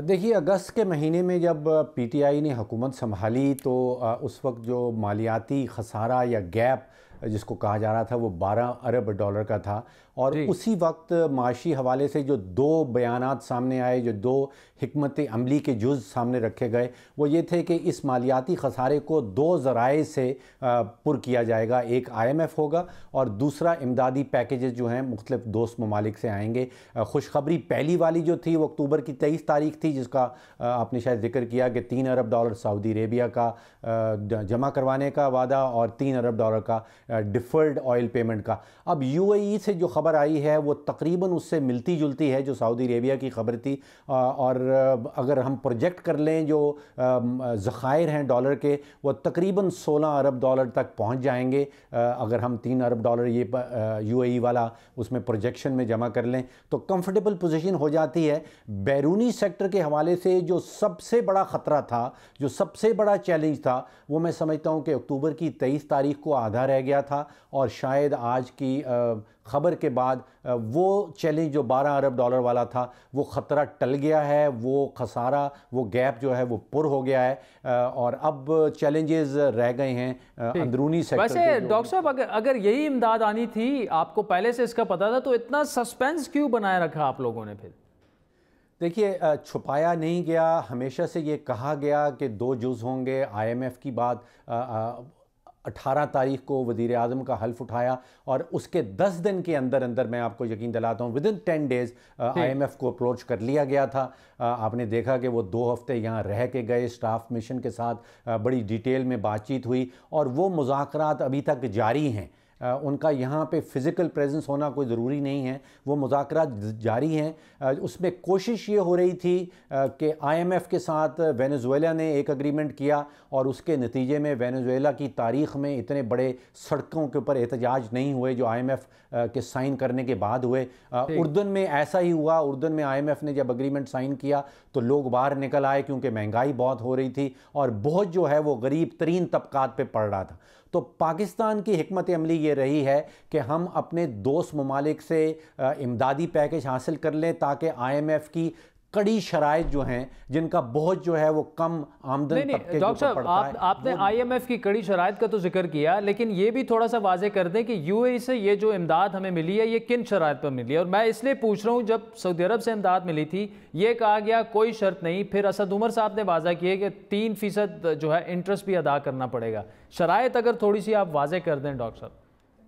देखिए, अगस्त के महीने में जब पीटीआई ने हुकूमत संभाली तो उस वक्त जो मालियाती खसारा या गैप जिसको कहा जा रहा था वो 12 अरब डॉलर का था और उसी वक्त माशी हवाले से जो 2 बयानात सामने आए, जो 2 हिकमत अमली के जुज़ सामने रखे गए, वो ये थे कि इस मालियाती खसारे को 2 ज़राए से पुर किया जाएगा। एक IMF होगा और दूसरा इमदादी पैकेजेस जो हैं मुख्तलिफ दोस्त ममालिक से आएंगे। खुशखबरी पहली वाली जो थी वो अक्टूबर की 23 तारीख थी, जिसका आपने शायद जिक्र किया कि 3 अरब डॉलर सऊदी अरेबिया का जमा करवाने का वादा और 3 अरब डॉलर का डिफ़र्ड ऑयल पेमेंट का। अब UAE से जो खबर आई है वो तकरीबन उससे मिलती जुलती है जो सऊदी अरेबिया की खबर थी और अगर हम प्रोजेक्ट कर लें जो ज़खायर हैं डॉलर के वो तकरीबन 16 अरब डॉलर तक पहुंच जाएंगे। अगर हम 3 अरब डॉलर ये UAE वाला उसमें प्रोजेक्शन में जमा कर लें तो कंफर्टेबल पोजीशन हो जाती है। बैरूनी सेक्टर के हवाले से जो सबसे बड़ा ख़तरा था, जो सबसे बड़ा चैलेंज था, वो मैं समझता हूँ कि अक्टूबर की 23 तारीख को आधा रह गया था और शायद आज की ख़बर के बाद वो चैलेंज जो 12 अरब डॉलर वाला था वो ख़तरा टल गया है, वो खसारा, वो गैप जो है वो पुर हो गया है और अब चैलेंजेस रह गए हैं अंदरूनी सेक्टर।
वैसे डॉक्टर साहब अगर यही इमदाद आनी थी, आपको पहले से इसका पता था, तो इतना सस्पेंस क्यों बनाए रखा आप लोगों ने? फिर
देखिए, छुपाया नहीं गया, हमेशा से ये कहा गया कि 2 जुज़ होंगे। IMF की बात 18 तारीख को वज़ीर आज़म का हल्फ उठाया और उसके 10 दिन के अंदर अंदर मैं आपको यकीन दिलाता हूँ विदिन 10 डेज़ IMF को अप्रोच कर लिया गया था। आपने देखा कि वो 2 हफ्ते यहाँ रह के गए, स्टाफ मिशन के साथ बड़ी डिटेल में बातचीत हुई और वो मुज़ाकरात अभी तक जारी हैं। उनका यहाँ पे फ़िज़िकल प्रेजेंस होना कोई ज़रूरी नहीं है, वो मुज़ाकरात जारी हैं। उसमें कोशिश ये हो रही थी कि IMF के साथ वेनेज़ुएला ने एक एग्रीमेंट किया और उसके नतीजे में वेनेज़ुएला की तारीख़ में इतने बड़े सड़कों के ऊपर एहतजाज नहीं हुए जो IMF के साइन करने के बाद हुए। उर्दन में ऐसा ही हुआ। उर्दन में IMF ने जब एग्रीमेंट साइन किया तो लोग बाहर निकल आए क्योंकि महंगाई बहुत हो रही थी और बहुत जो है वो गरीब तरीन तबकात पे पड़ रहा था। तो पाकिस्तान की हिकमत अमली ये रही है कि हम अपने दोस्त ममालिक से इमदादी पैकेज हासिल कर लें ताकि IMF की कड़ी शराइत जो हैं जिनका बहुत जो है वो कम आमदन तबके के ऊपर पड़ता है।
आपने IMF की कड़ी शराइत का तो जिक्र किया, लेकिन ये भी थोड़ा सा वाजे कर दें कि UAE से ये जो इमदाद हमें मिली है ये किन शराइत पर मिली है? और मैं इसलिए पूछ रहा हूँ, जब सऊदी अरब से इमदाद मिली थी ये कहा गया कोई शर्त नहीं, फिर असद उमर साहब ने वाजा किया कि 3% जो है इंटरेस्ट भी अदा करना पड़ेगा। शराइत अगर थोड़ी सी आप वाजे कर दें डॉक्टर साहब।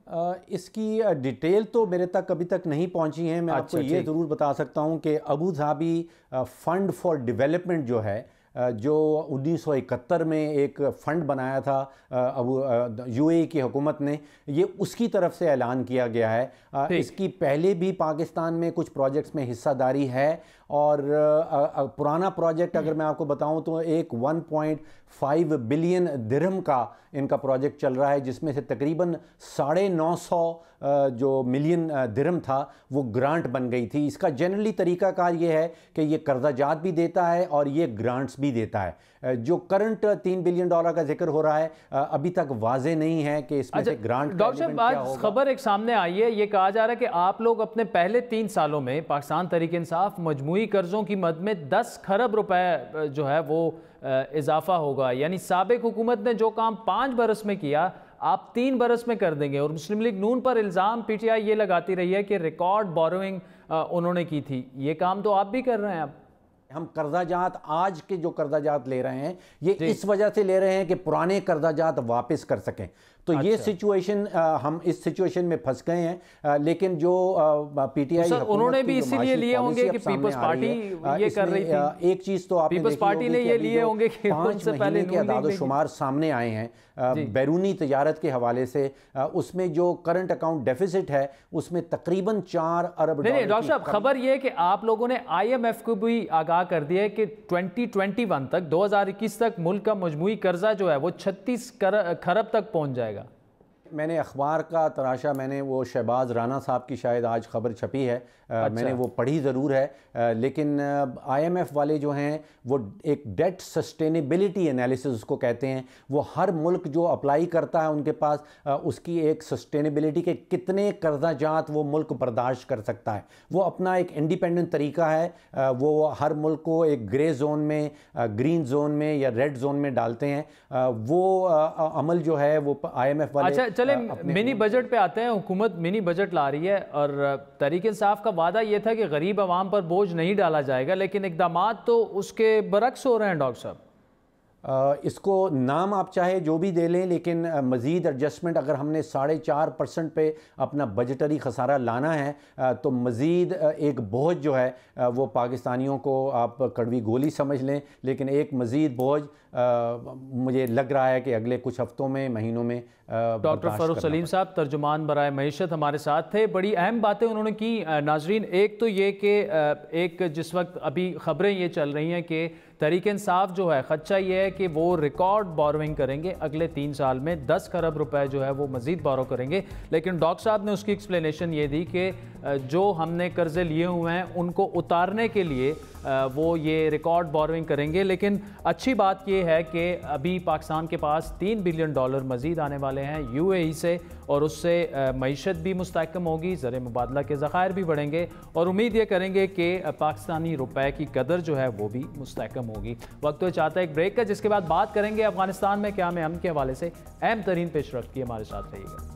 इसकी डिटेल तो मेरे तक अभी तक नहीं पहुंची है। मैं आपको ये ज़रूर बता सकता हूं कि Abu Dhabi fund for development जो है, जो 1971 में एक फ़ंड बनाया था UAE की हुकूमत ने, ये उसकी तरफ से ऐलान किया गया है। इसकी पहले भी पाकिस्तान में कुछ प्रोजेक्ट्स में हिस्सादारी है और पुराना प्रोजेक्ट अगर मैं आपको बताऊं तो एक 1.5 बिलियन दिरहम का इनका प्रोजेक्ट चल रहा है, जिसमें से तकरीबन 950 जो मिलियन दिरहम था वो ग्रांट बन गई थी। इसका जनरली तरीक़ाकार ये है कि ये कर्जा जात भी देता है और ये ग्रांट्स भी देता है। जो करंट $3 बिलियन का जिक्र हो रहा है अभी तक वाजे नहीं है कि इसमें से ग्रांट।
डॉक्टर साहब, आज खबर एक सामने आई है, ये कहा जा रहा है कि आप लोग अपने पहले 3 सालों में पाकिस्तान तहरीक-ए-इंसाफ मजमूई कर्जों की मद में 10 खरब रुपए जो है वो इजाफा होगा। यानी साबिक हुकूमत ने जो काम 5 बरस में किया आप 3 बरस में कर देंगे। और मुस्लिम लीग नून पर इल्ज़ाम PTI ये लगाती रही है कि रिकॉर्ड बोरोइंग उन्होंने की थी। ये काम तो आप भी कर रहे हैं। अब
हम कर्जाजात आज के जो कर्जाजात ले रहे हैं ये इस वजह से ले रहे हैं कि पुराने कर्जाजात वापस कर सकें। तो ये सिचुएशन, हम इस सिचुएशन में फंस गए हैं। लेकिन जो PTI
उन्होंने भी इसीलिए लिए होंगे कि पीपल्स पार्टी ये कर रही थी।
एक चीज तो आपने
पीपल्स पार्टी ने ये लिए होंगे कि
5 महीने के अदाद-ओ-शुमार सामने आए हैं बैरूनी तजारत के हवाले से। उसमें जो करंट अकाउंट डेफिसिट है उसमें तकरीबन 4 अरब डॉलर।
डॉक्टर साहब, खबर ये है कि आप लोगों ने IMF को भी आगाह कर दिया है कि 2021 तक, 2021 तक मुल्क का मजमूई कर्जा जो है वो 36 खरब तक पहुंच जाएगा।
मैंने अखबार का तराशा, मैंने वो शहबाज राना साहब की शायद आज खबर छपी है, मैंने वो पढ़ी ज़रूर है, लेकिन IMF वाले जो हैं वो एक डेट सस्टेनेबिलिटी एनालिसिस उसको कहते हैं। वो हर मुल्क जो अप्लाई करता है उनके पास उसकी एक सस्टेनेबिलिटी के कितने कर्जाजात वो मुल्क बर्दाश्त कर सकता है। वो अपना एक इंडिपेंडेंट तरीका है। वो हर मुल्क को एक ग्रे जोन में, ग्रीन जोन में या रेड जोन में डालते हैं। वो अमल जो है वो IMF वाले।
अच्छा, चले मिनी बजट पे आते हैं। हुकूमत मिनी बजट ला रही है और तहरीक-ए-इंसाफ का वादा ये था कि गरीब आवाम पर बोझ नहीं डाला जाएगा, लेकिन इक़दामात तो उसके बरक्स हो रहे हैं डॉक्टर साहब।
इसको नाम आप चाहे जो भी दे लें, लेकिन मज़ीद एडजस्टमेंट अगर हमने 4.5% पे अपना बजटरी खसारा लाना है तो मज़ीद एक बोझ जो है वो पाकिस्तानियों को, आप कड़वी गोली समझ लें, लेकिन एक मज़ीद बोझ मुझे लग रहा है कि अगले कुछ हफ्तों में, महीनों में।
डॉक्टर फ़ारूक सलीम साहब तर्जुमान बराए मईशत हमारे साथ थे। बड़ी अहम बातें उन्होंने की। नाजरीन, एक तो ये कि एक जिस वक्त अभी ख़बरें ये चल रही हैं कि तहरीक-ए-इंसाफ जो है खदशा ये है कि वो रिकॉर्ड बोरोइंग करेंगे अगले 3 साल में, 10 खरब रुपए जो है वो मज़ीद बोरो करेंगे। लेकिन डॉक्टर साहब ने उसकी एक्सप्लेनेशन ये दी कि जो हमने कर्ज़े लिए हुए हैं उनको उतारने के लिए वो ये रिकॉर्ड बोरोइंग करेंगे। लेकिन अच्छी बात ये है कि अभी पाकिस्तान के पास $3 बिलियन मज़ीद आने वाले हैं UAE से, और उससे मईशत भी मुस्तहकम होगी, ज़र मुबादला के ज़खायर भी बढ़ेंगे, और उम्मीद ये करेंगे कि पाकिस्तानी रुपए की कदर जो है वो भी मुस्तहकम होगी। वक्त तो चाहता है एक ब्रेक का, जिसके बाद बात करेंगे अफगानिस्तान में क़याम अमन के हवाले से अहम तरीन पेशरफ्त की। हमारे साथ रहिएगा।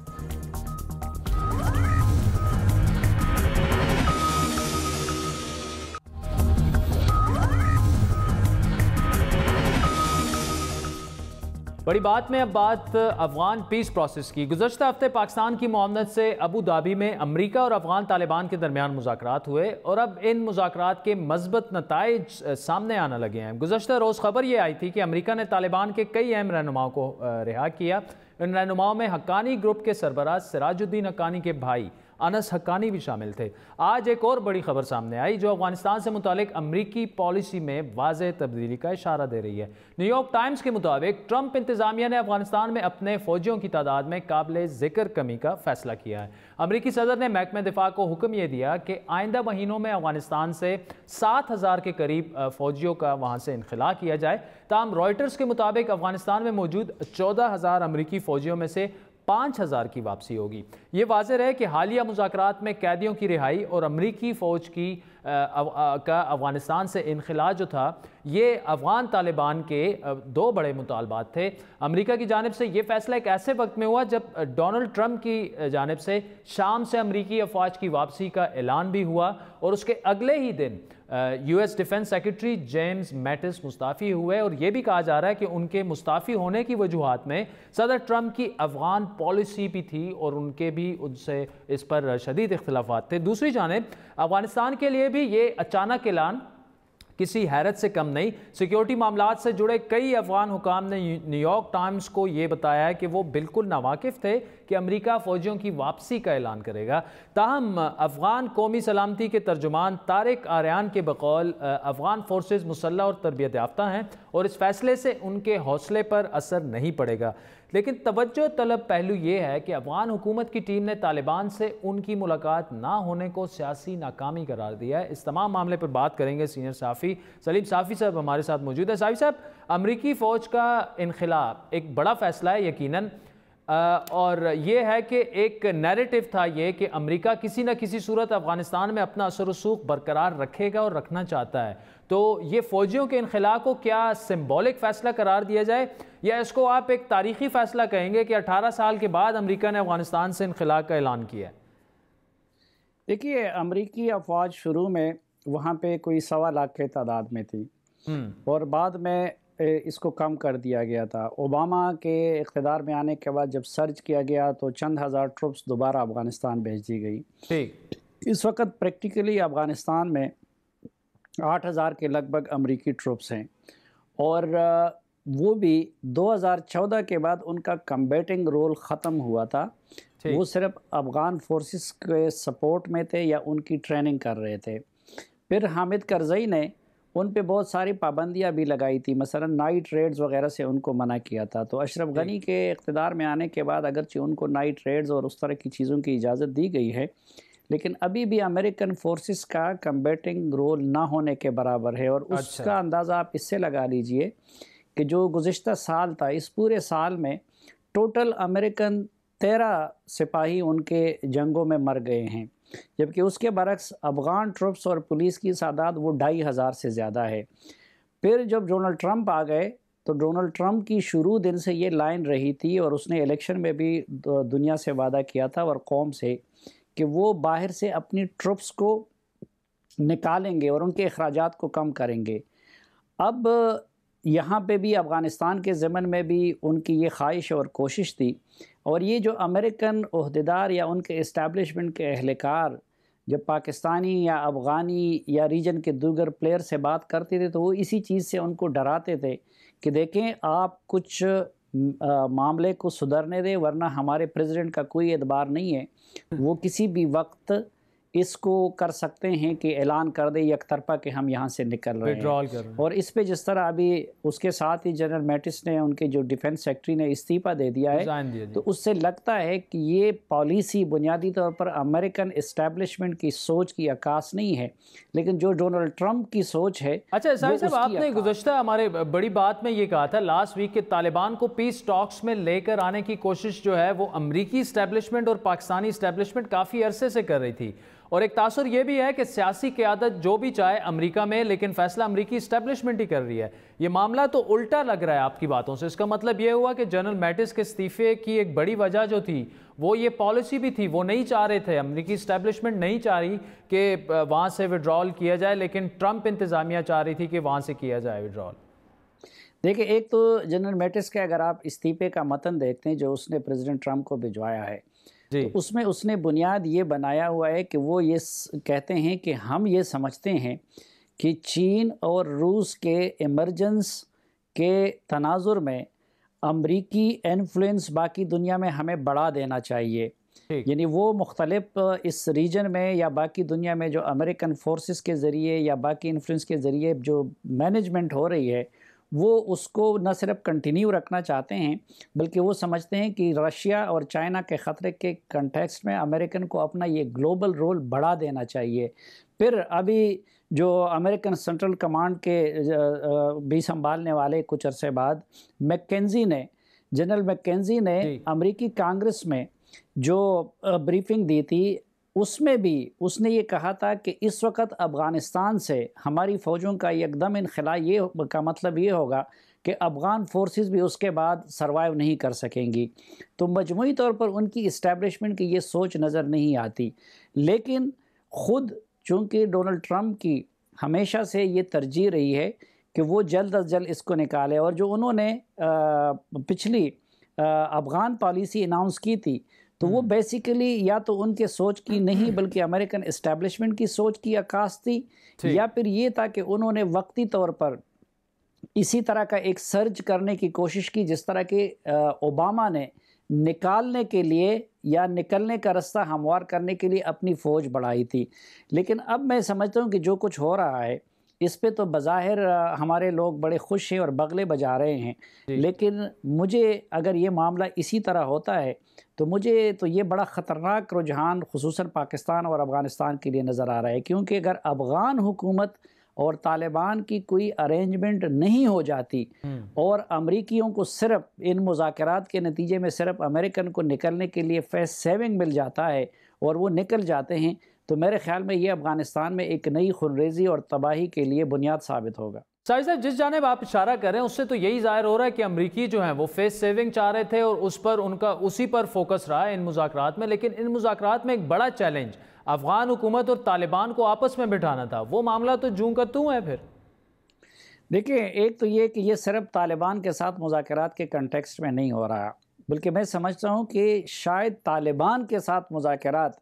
बड़ी बात में अब बात अफगान पीस प्रोसेस की। गुज़श्ता हफ्ते पाकिस्तान की मुआवनत से अबू धाबी में अमरीका और अफगान तालिबान के दरमियान मुज़ाकरात हुए, और अब इन मुज़ाकरात के मज़बूत नताइज सामने आने लगे हैं। गुज़श्ता रोज़ खबर ये आई थी कि अमरीका ने तालिबान के कई अहम रहनुमाओं को रिहा किया। इन रहनुमाओं में हक्कानी ग्रुप के सरबराह सिराजुद्दीन हक्कानी के भाई अनस हक्कानी भी शामिल थे। आज एक और बड़ी खबर सामने आई जो अफगानिस्तान से मुतालिक अमरीकी पॉलिसी में वाज़ेह तब्दीली का इशारा दे रही है। न्यूयॉर्क टाइम्स के मुताबिक ट्रंप इंतज़ामिया ने अफगानिस्तान में अपने फ़ौजियों की तादाद में काबिल ज़िक्र कमी का फैसला किया है। अमरीकी सदर ने महकमे दिफा को हुक्म यह दिया कि आइंदा महीनों में अफगानिस्तान से 7,000 के करीब फ़ौजियों का वहाँ से इनखला किया जाए। ताहम रॉयटर्स के मुताबिक अफगानिस्तान में मौजूद 14,000 अमरीकी फ़ौजियों में से 5,000 की वापसी होगी। ये वाज़ेह है कि हालिया मुज़ाकरात में कैदियों की रिहाई और अमरीकी फ़ौज की का अफ़गानिस्तान से इनखला जो था, ये अफ़गान तालिबान के दो बड़े मुतालबात थे। अमरीका की जानिब से ये फ़ैसला एक ऐसे वक्त में हुआ जब डोनाल्ड ट्रंप की जानिब से शाम से अमरीकी अफवाज की वापसी का ऐलान भी हुआ, और उसके अगले ही दिन US defence secretary James Mattis मुस्ताफ़ी हुए, और ये भी कहा जा रहा है कि उनके मुस्ताफ़ी होने की वजूहात में सदर ट्रंप की अफ़गान पॉलिसी भी थी, और उनके भी उनसे इस पर शदीद इख्तिलाफ़ात थे। दूसरी जानिब अफ़गानिस्तान के लिए भी ये अचानक ऐलान किसी हैरत से कम नहीं। सिक्योरिटी मामलात से जुड़े कई अफगान हुकाम ने न्यूयॉर्क टाइम्स को ये बताया है कि वो बिल्कुल नावाकिफ़ थे कि अमेरिका फ़ौजियों की वापसी का ऐलान करेगा। ताहम अफ़गान कौमी सलामती के तर्जुमान तारिक आर्यान के बकौल अफ़गान फोर्सेस मुसल्लह और तरबियत याफ्ता हैं, और इस फैसले से उनके हौसले पर असर नहीं पड़ेगा। लेकिन तवज्जो तलब पहलू ये है कि अफ़गान हुकूमत की टीम ने तालिबान से उनकी मुलाकात ना होने को सियासी नाकामी करार दिया है। इस तमाम मामले पर बात करेंगे सीनियर साफ़ी सलीम साफ़ी साहब हमारे साथ मौजूद है। साफ़ी साहब, अमरीकी फ़ौज का इनखला एक बड़ा फ़ैसला है यकीनन, और ये है कि एक नैरेटिव था ये कि अमेरिका किसी न किसी सूरत अफ़गानिस्तान में अपना असर रसूख बरकरार रखेगा और रखना चाहता है। तो ये फ़ौजियों के इनखला को क्या सिंबॉलिक फ़ैसला करार दिया जाए, या इसको आप एक तारीख़ी फ़ैसला कहेंगे कि 18 साल के बाद अमेरिका ने अफ़गानिस्तान से इनखला का ऐलान किया है?
देखिए, अमरीकी अफवाज शुरू में वहाँ पे कोई 1.25 लाख के तादाद में थी, और बाद में इसको कम कर दिया गया था। ओबामा के इक़्तिदार में आने के बाद जब सर्च किया गया तो चंद हज़ार ट्रुप्स दोबारा अफ़गानिस्तान भेज दी गई। ठीक, इस वक्त प्रैक्टिकली अफ़गानिस्तान में 8,000 के लगभग अमरीकी ट्रुप्स हैं, और वो भी 2014 के बाद उनका कम्बैटिंग रोल ख़त्म हुआ था। वो सिर्फ अफ़गान फोर्सेस के सपोर्ट में थे या उनकी ट्रेनिंग कर रहे थे। फिर हामिद करज़ई ने उन पे बहुत सारी पाबंदियां भी लगाई थी, मसलन नाइट रेड्स वगैरह से उनको मना किया था। तो अशरफ गनी के इक़्तिदार में आने के बाद अगरचे उनको नाइट रेड्स और उस तरह की चीज़ों की इजाज़त दी गई है, लेकिन अभी भी अमेरिकन फोर्सेस का कम्बैटिंग रोल ना होने के बराबर है। और उसका अंदाज़ा आप इससे लगा लीजिए कि जो गुज़िश्ता साल था, इस पूरे साल में टोटल अमेरिकन 13 सिपाही उनके जंगों में मर गए हैं, जबकि उसके बरक्स अफ़गान ट्रुप्स और पुलिस की तादाद वो 2,500 से ज़्यादा है। फिर जब डोनाल्ड ट्रंप आ गए तो डोनाल्ड ट्रंप की शुरू दिन से ये लाइन रही थी, और उसने इलेक्शन में भी दुनिया से वादा किया था और कौम से कि वो बाहर से अपनी ट्रुप्स को निकालेंगे और उनके अखराजात को कम करेंगे। अब यहाँ पे भी अफ़गानिस्तान के ज़मन में भी उनकी ये ख्वाहिश और कोशिश थी, और ये जो अमेरिकन ओहदेदार या उनके इस्टेब्लिशमेंट के अहलकार जब पाकिस्तानी या अफ़गानी या रीजन के दूसरे प्लेयर से बात करते थे तो वो इसी चीज़ से उनको डराते थे कि देखें आप कुछ मामले को सुधरने दें, वरना हमारे प्रेसिडेंट का कोई एतबार नहीं है, वो किसी भी वक्त इसको कर सकते हैं कि ऐलान कर दे एक तरफा कि हम यहाँ से निकल रहे
विड्रॉल कर रहे हैं।
और इस पे जिस तरह अभी उसके साथ ही जनरल मैटिस ने, उनके जो डिफेंस सेक्रेटरी ने इस्तीफा दे दिया है, तो उससे लगता है कि ये पॉलिसी बुनियादी तौर पर अमेरिकन इस्टेब्लिशमेंट की सोच की अक्कास नहीं है, लेकिन जो डोनाल्ड ट्रंप की सोच है।
अच्छा साहब, आपने गुज़श्ता हमारे बड़ी बात में ये कहा था लास्ट वीक के तालिबान को पीस टॉक्स में लेकर आने की कोशिश जो है वो अमरीकी इस्टेब्लिशमेंट और पाकिस्तानी इस्टेब्लिशमेंट काफ़ी अरसे से कर रही थी, और एक तासुर ये भी है कि सियासी क़यादत जो भी चाहे अमेरिका में, लेकिन फैसला अमरीकी इस्टेब्लिशमेंट ही कर रही है। ये मामला तो उल्टा लग रहा है आपकी बातों से। इसका मतलब ये हुआ कि जनरल मैटिस के इस्तीफे की एक बड़ी वजह जो थी वो ये पॉलिसी भी थी, वो नहीं चाह रहे थे, अमरीकी इस्टेब्लिशमेंट नहीं चाह रही कि वहाँ से विड्रॉल किया जाए, लेकिन ट्रंप इंतज़ामिया चाह रही थी कि वहाँ से किया जाए विड्रॉल।
देखिए, एक तो जनरल मैटिस के अगर आप इस्तीफे का मतन देखते हैं जो उसने प्रेसिडेंट ट्रंप को भिजवाया है, तो उसमें उसने बुनियाद ये बनाया हुआ है कि वो ये कहते हैं कि हम ये समझते हैं कि चीन और रूस के इमरजेंस के तनाजुर में अमरीकी इन्फ्लुएंस बाकी दुनिया में हमें बढ़ा देना चाहिए। यानी वो मुख्तलिफ इस रीजन में या बाकी दुनिया में जो अमेरिकन फोर्सेस के ज़रिए या बाकी इन्फ्लुएंस के ज़रिए जो मैनेजमेंट हो रही है, वो उसको न सिर्फ कंटिन्यू रखना चाहते हैं, बल्कि वो समझते हैं कि रशिया और चाइना के ख़तरे के कंटेक्स्ट में अमेरिकन को अपना ये ग्लोबल रोल बढ़ा देना चाहिए। फिर अभी जो अमेरिकन सेंट्रल कमांड के भी संभालने वाले कुछ अरसे बाद जनरल मैकेंजी ने अमेरिकी कांग्रेस में जो ब्रीफिंग दी थी, उसमें भी उसने ये कहा था कि इस वक्त अफ़गानिस्तान से हमारी फ़ौजों का एकदम इनखला ये का मतलब ये होगा कि अफ़गान फोर्सेस भी उसके बाद सरवाइव नहीं कर सकेंगी। तो मजमूई तौर पर उनकी इस्टेब्लिशमेंट की ये सोच नज़र नहीं आती, लेकिन ख़ुद चूँकि डोनाल्ड ट्रंप की हमेशा से ये तरजीह रही है कि वो जल्द अज जल्द इसको निकाले, और जो उन्होंने पिछली अफ़गान पॉलिसी अनाउंस की थी, तो वो बेसिकली या तो उनके सोच की नहीं बल्कि अमेरिकन इस्टेब्लिशमेंट की सोच की अक्कास थी, या फिर ये था कि उन्होंने वक्ती तौर पर इसी तरह का एक सर्ज करने की कोशिश की जिस तरह के ओबामा ने निकालने के लिए या निकलने का रास्ता हमवार करने के लिए अपनी फ़ौज बढ़ाई थी। लेकिन अब मैं समझता हूँ कि जो कुछ हो रहा है इस पे तो बज़ाहिर हमारे लोग बड़े खुश हैं और बगले बजा रहे हैं, लेकिन मुझे अगर ये मामला इसी तरह होता है तो मुझे तो ये बड़ा ख़तरनाक रुझान ख़ुसूसन पाकिस्तान और अफ़गानिस्तान के लिए नज़र आ रहा है, क्योंकि अगर अफ़गान हुकूमत और तालिबान की कोई अरेंजमेंट नहीं हो जाती और अमरीकियों को सिर्फ इन मुज़ाकरात के नतीजे में सिर्फ अमेरिकन को निकलने के लिए फेस सेविंग मिल जाता है और वो निकल जाते हैं, तो मेरे ख्याल में ये अफ़गानिस्तान में एक नई खुनरेज़ी और तबाही के लिए बुनियाद साबित होगा।
शाहिद साहब, जिस जानिब आप इशारा कर रहे हैं उससे तो यही ज़ाहिर हो रहा है कि अमरीकी जो हैं वो फेस सेविंग चाह रहे थे और उस पर उनका उसी पर फोकस रहा इन मुज़ाकरात में, लेकिन इन मुज़ाकरात में एक बड़ा चैलेंज अफ़गान हुकूमत और तालिबान को आपस में बिठाना था। वो मामला तो जूं का तूं है। फिर
देखिए, एक तो ये कि ये सिर्फ तालिबान के साथ मुज़ाकरात के कंटेक्स्ट में नहीं हो रहा, बल्कि मैं समझता हूँ कि शायद तालिबान के साथ मुज़ाकरात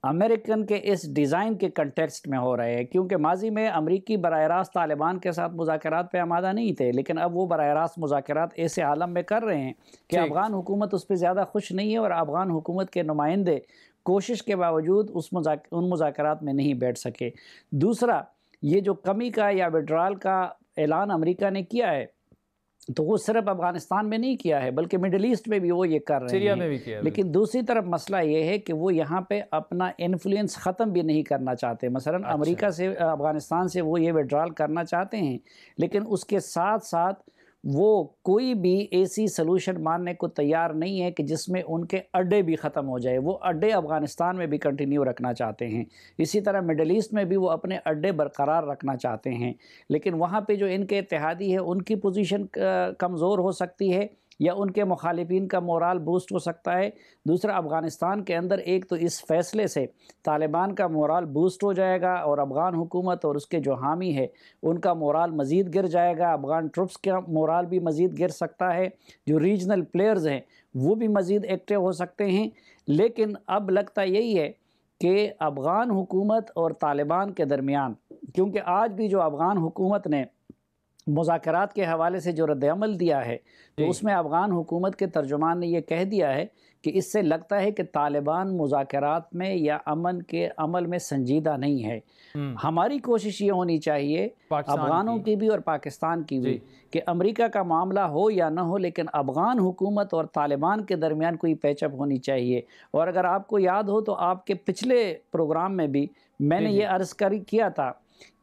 अमेरिकन के इस डिज़ाइन के कंटेक्स्ट में हो रहे हैं, क्योंकि माजी में अमरीकी बराह रास्त तालिबान के साथ मुज़ाकरात पे आमादा नहीं थे, लेकिन अब वो बराह रास्त मुज़ाकरात ऐसे आलम में कर रहे हैं कि अफ़गान हुकूमत उस पर ज़्यादा खुश नहीं है और अफ़गान हुकूमत के नुमाइंदे कोशिश के बावजूद उन मुज़ाकरात में नहीं बैठ सके। दूसरा, ये जो कमी का या विड्रॉल का ऐलान अमेरिका ने किया है, तो वो सिर्फ अफ़गानिस्तान में नहीं किया है बल्कि मिडिल ईस्ट में भी वो ये कर रहे
सीरिया
हैं,
में भी किया।
लेकिन दूसरी तरफ मसला ये है कि वो यहाँ पे अपना इन्फ्लुएंस ख़त्म भी नहीं करना चाहते। मसलन अमेरिका से अफ़गानिस्तान से वो ये विड्रॉल करना चाहते हैं, लेकिन उसके साथ साथ वो कोई भी ऐसी सलूशन मानने को तैयार नहीं है कि जिसमें उनके अड्डे भी ख़त्म हो जाए। वो अड्डे अफ़गानिस्तान में भी कंटिन्यू रखना चाहते हैं, इसी तरह मिडल ईस्ट में भी वो अपने अड्डे बरकरार रखना चाहते हैं, लेकिन वहाँ पे जो इनके इत्तेहादी है उनकी पोजीशन कमज़ोर हो सकती है या उनके मुखालिफिन का मोराल बूस्ट हो सकता है। दूसरा, अफ़गानिस्तान के अंदर एक तो इस फ़ैसले से तालिबान का मोराल बूस्ट हो जाएगा और अफ़गान हुकूमत और उसके जो हामी है उनका मोराल मज़ीद गिर जाएगा, अफ़गान ट्रुप्स का मोराल भी मज़ीद गिर सकता है, जो रीजनल प्लेयर्स हैं वो भी मज़ीद एक्टिव हो सकते हैं। लेकिन अब लगता यही है कि अफ़गान हुकूमत और तालिबान के दरमियान, क्योंकि आज भी जो अफ़गान हुकूमत ने मुज़ाकरात के हवाले से जो रद्द-ए-अमल दिया है, तो उसमें अफ़गान हुकूमत के तर्जुमान ने यह कह दिया है कि इससे लगता है कि तालिबान मुज़ाकरात में या अमन के अमल में संजीदा नहीं है। हमारी कोशिश ये होनी चाहिए, अफ़गानों की भी और पाकिस्तान की भी, कि अमेरिका का मामला हो या ना हो, लेकिन अफ़गान हुकूमत और तालिबान के दरमियान कोई पैचअप होनी चाहिए। और अगर आपको याद हो तो आपके पिछले प्रोग्राम में भी मैंने ये अर्ज़ किया था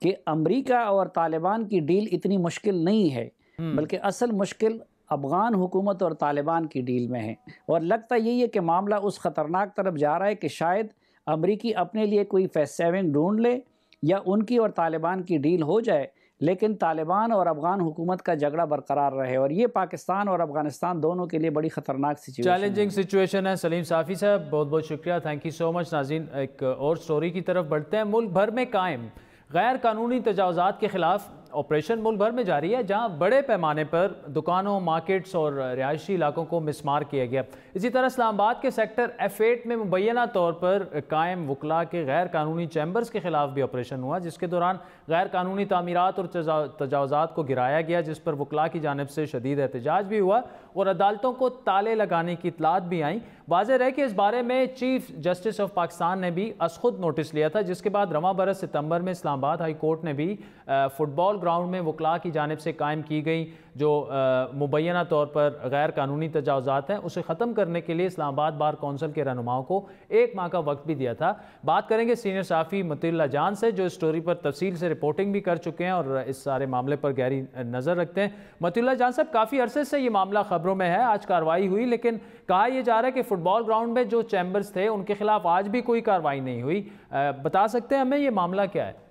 कि अमेरिका और तालिबान की डील इतनी मुश्किल नहीं है, बल्कि असल मुश्किल अफ़गान हुकूमत और तालिबान की डील में है। और लगता यही है कि मामला उस ख़तरनाक तरफ जा रहा है कि शायद अमरीकी अपने लिए कोई फ़ेस-7 ढूंढ ले या उनकी और तालिबान की डील हो जाए, लेकिन तालिबान और अफ़गान हुकूमत का झगड़ा बरकरार रहे। और ये पाकिस्तान और अफ़गानिस्तान दोनों के लिए बड़ी ख़तरनाक सिचुएशन,
चैलेंजिंग सिचुएशन है। सलीम साफ़ी साहब, बहुत बहुत शुक्रिया, थैंक यू सो मच। नाज़रीन, एक और स्टोरी की तरफ बढ़ते हैं। मुल्क भर में कायम गैर कानूनी तजावुज़ात के ख़िलाफ़ ऑपरेशन मुल्क भर में जारी है, जहां बड़े पैमाने पर दुकानों, मार्केट्स और रिहायशी इलाकों को मिसमार किया गया। इसी तरह इस्लामाबाद के सेक्टर F8 में मुबैना तौर पर कायम वकला के गैर कानूनी चैम्बर्स के खिलाफ भी ऑपरेशन हुआ, जिसके दौरान गैर कानूनी तामीरात और तजावुज़ात को गिराया गया, जिस पर वकला की जानिब से शदीद एहतजाज भी हुआ और अदालतों को ताले लगाने की इतलात भी आई। वाज़ेह रहे कि इस बारे में चीफ जस्टिस ऑफ पाकिस्तान ने भी खुद नोटिस लिया था, जिसके बाद रवां बरस सितंबर में इस्लामाबाद हाई कोर्ट ने भी फुटबॉल ग्राउंड में वकला की जानिब से कायम की गई जो मुबैना तौर पर गैर कानूनी तजावुज़ात हैं, उसे ख़त्म करने के लिए इस्लामाबाद बार कौंसिल के रहनुमाओं को 1 माह का वक्त भी दिया था। बात करेंगे सीनियर सहाफ़ी मतीउल्लाह जान से, जो इस स्टोरी पर तफसील से रिपोर्टिंग भी कर चुके हैं और इस सारे मामले पर गहरी नज़र रखते हैं। मतीउल्लाह जान साहब, काफ़ी अरसे से ये मामला खबरों में है, आज कार्रवाई हुई, लेकिन कहा यह जा रहा है कि फुटबॉल ग्राउंड में जो चैम्बर्स थे उनके खिलाफ आज भी कोई कार्रवाई नहीं हुई। बता सकते हैं हमें ये मामला क्या है?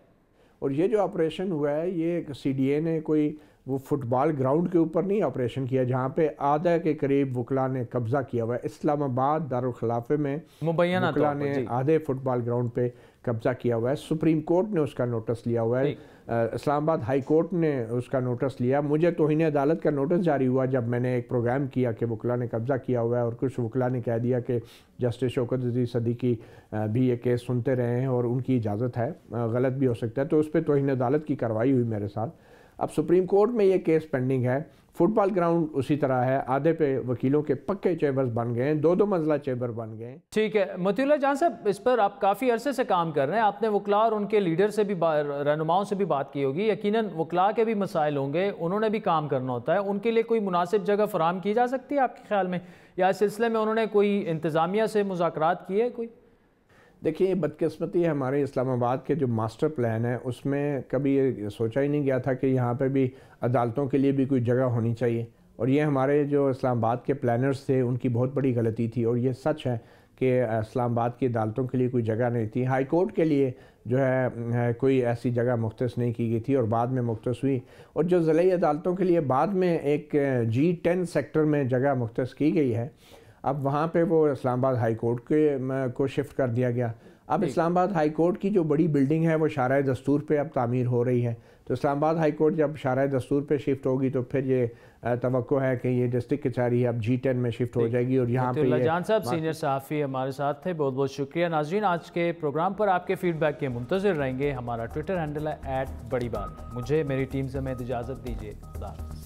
और ये जो ऑपरेशन हुआ है, ये CDA ने कोई वो फुटबॉल ग्राउंड के ऊपर नहीं ऑपरेशन किया, जहाँ पे आधा के करीब वकला ने कब्जा किया हुआ है। इस्लामाबाद दारुल खिलाफे में वकला ने आधे फुटबॉल ग्राउंड पे कब्जा किया हुआ है। सुप्रीम कोर्ट ने उसका नोटिस लिया हुआ है, इस्लामाबाद हाई कोर्ट ने उसका नोटिस लिया। मुझे तौहीन अदालत का नोटिस जारी हुआ जब मैंने एक प्रोग्राम किया कि वकला ने कब्जा किया हुआ है, और कुछ वकला ने कह दिया कि जस्टिस शौकत अजीज़ सदीकी भी ये केस सुनते रहे हैं और उनकी इजाज़त है, गलत भी हो सकता है, तो उस पर तौहीन अदालत की कार्रवाई हुई मेरे साथ। अब सुप्रीम कोर्ट में ये केस पेंडिंग है। फुटबॉल ग्राउंड उसी तरह है, आधे पे वकीलों के पक्के चेंबर्स बन गए हैं, 2-2 मंजिला चेंबर बन गए हैं।
ठीक है मतीउल्लाह जान साहब, इस पर आप काफ़ी अरसे से काम कर रहे हैं, आपने वकला और उनके लीडर से भी, रहनुमाओं से भी बात की होगी। यकीनन वकला के भी मसाइल होंगे, उन्होंने भी काम करना होता है, उनके लिए कोई मुनासिब जगह फराहम की जा सकती है आपके ख्याल में, या इस सिलसिले में उन्होंने कोई इंतज़ामिया से मुज़ाकरात किए? कोई
देखिए, ये बदकिस्मती है, हमारे इस्लामाबाद के जो मास्टर प्लान है उसमें कभी ये सोचा ही नहीं गया था कि यहाँ पे भी अदालतों के लिए भी कोई जगह होनी चाहिए, और ये हमारे जो इस्लामाबाद के प्लानर्स थे उनकी बहुत बड़ी गलती थी। और ये सच है कि इस्लामाबाद की अदालतों के लिए कोई जगह नहीं थी। हाई कोर्ट के लिए जो है कोई ऐसी जगह मुख्तस नहीं की गई थी और बाद में मुख्तस हुई, और जो ज़िली अदालतों के लिए बाद में एक G10 सेक्टर में जगह मुख्तस की गई है, अब वहाँ पे वो इस्लामाबाद हाई कोर्ट के को शिफ्ट कर दिया गया। अब इस्लामाबाद हाई कोर्ट की जो बड़ी बिल्डिंग है वो शाराए दस्तूर पे अब तामीर हो रही है, तो इस्लामाबाद हाई कोर्ट जब शाराए दस्तूर पे शिफ्ट होगी तो फिर ये तवक्को है कि ये डिस्ट्रिक्ट कचहरी अब G10 में शिफ्ट हो जाएगी। और यहाँ पे
जान साहब सीनियर सहाफ़ी हमारे साथ थे, बहुत बहुत शुक्रिया। नाज़रीन, आज के प्रोग्राम पर आपके फीडबैक के मुंतज़िर रहेंगे। हमारा ट्विटर हैंडल है @बड़ी बात। मुझे मेरी टीम से मैं इजाज़त दीजिए, खुदा हाफ़िज़।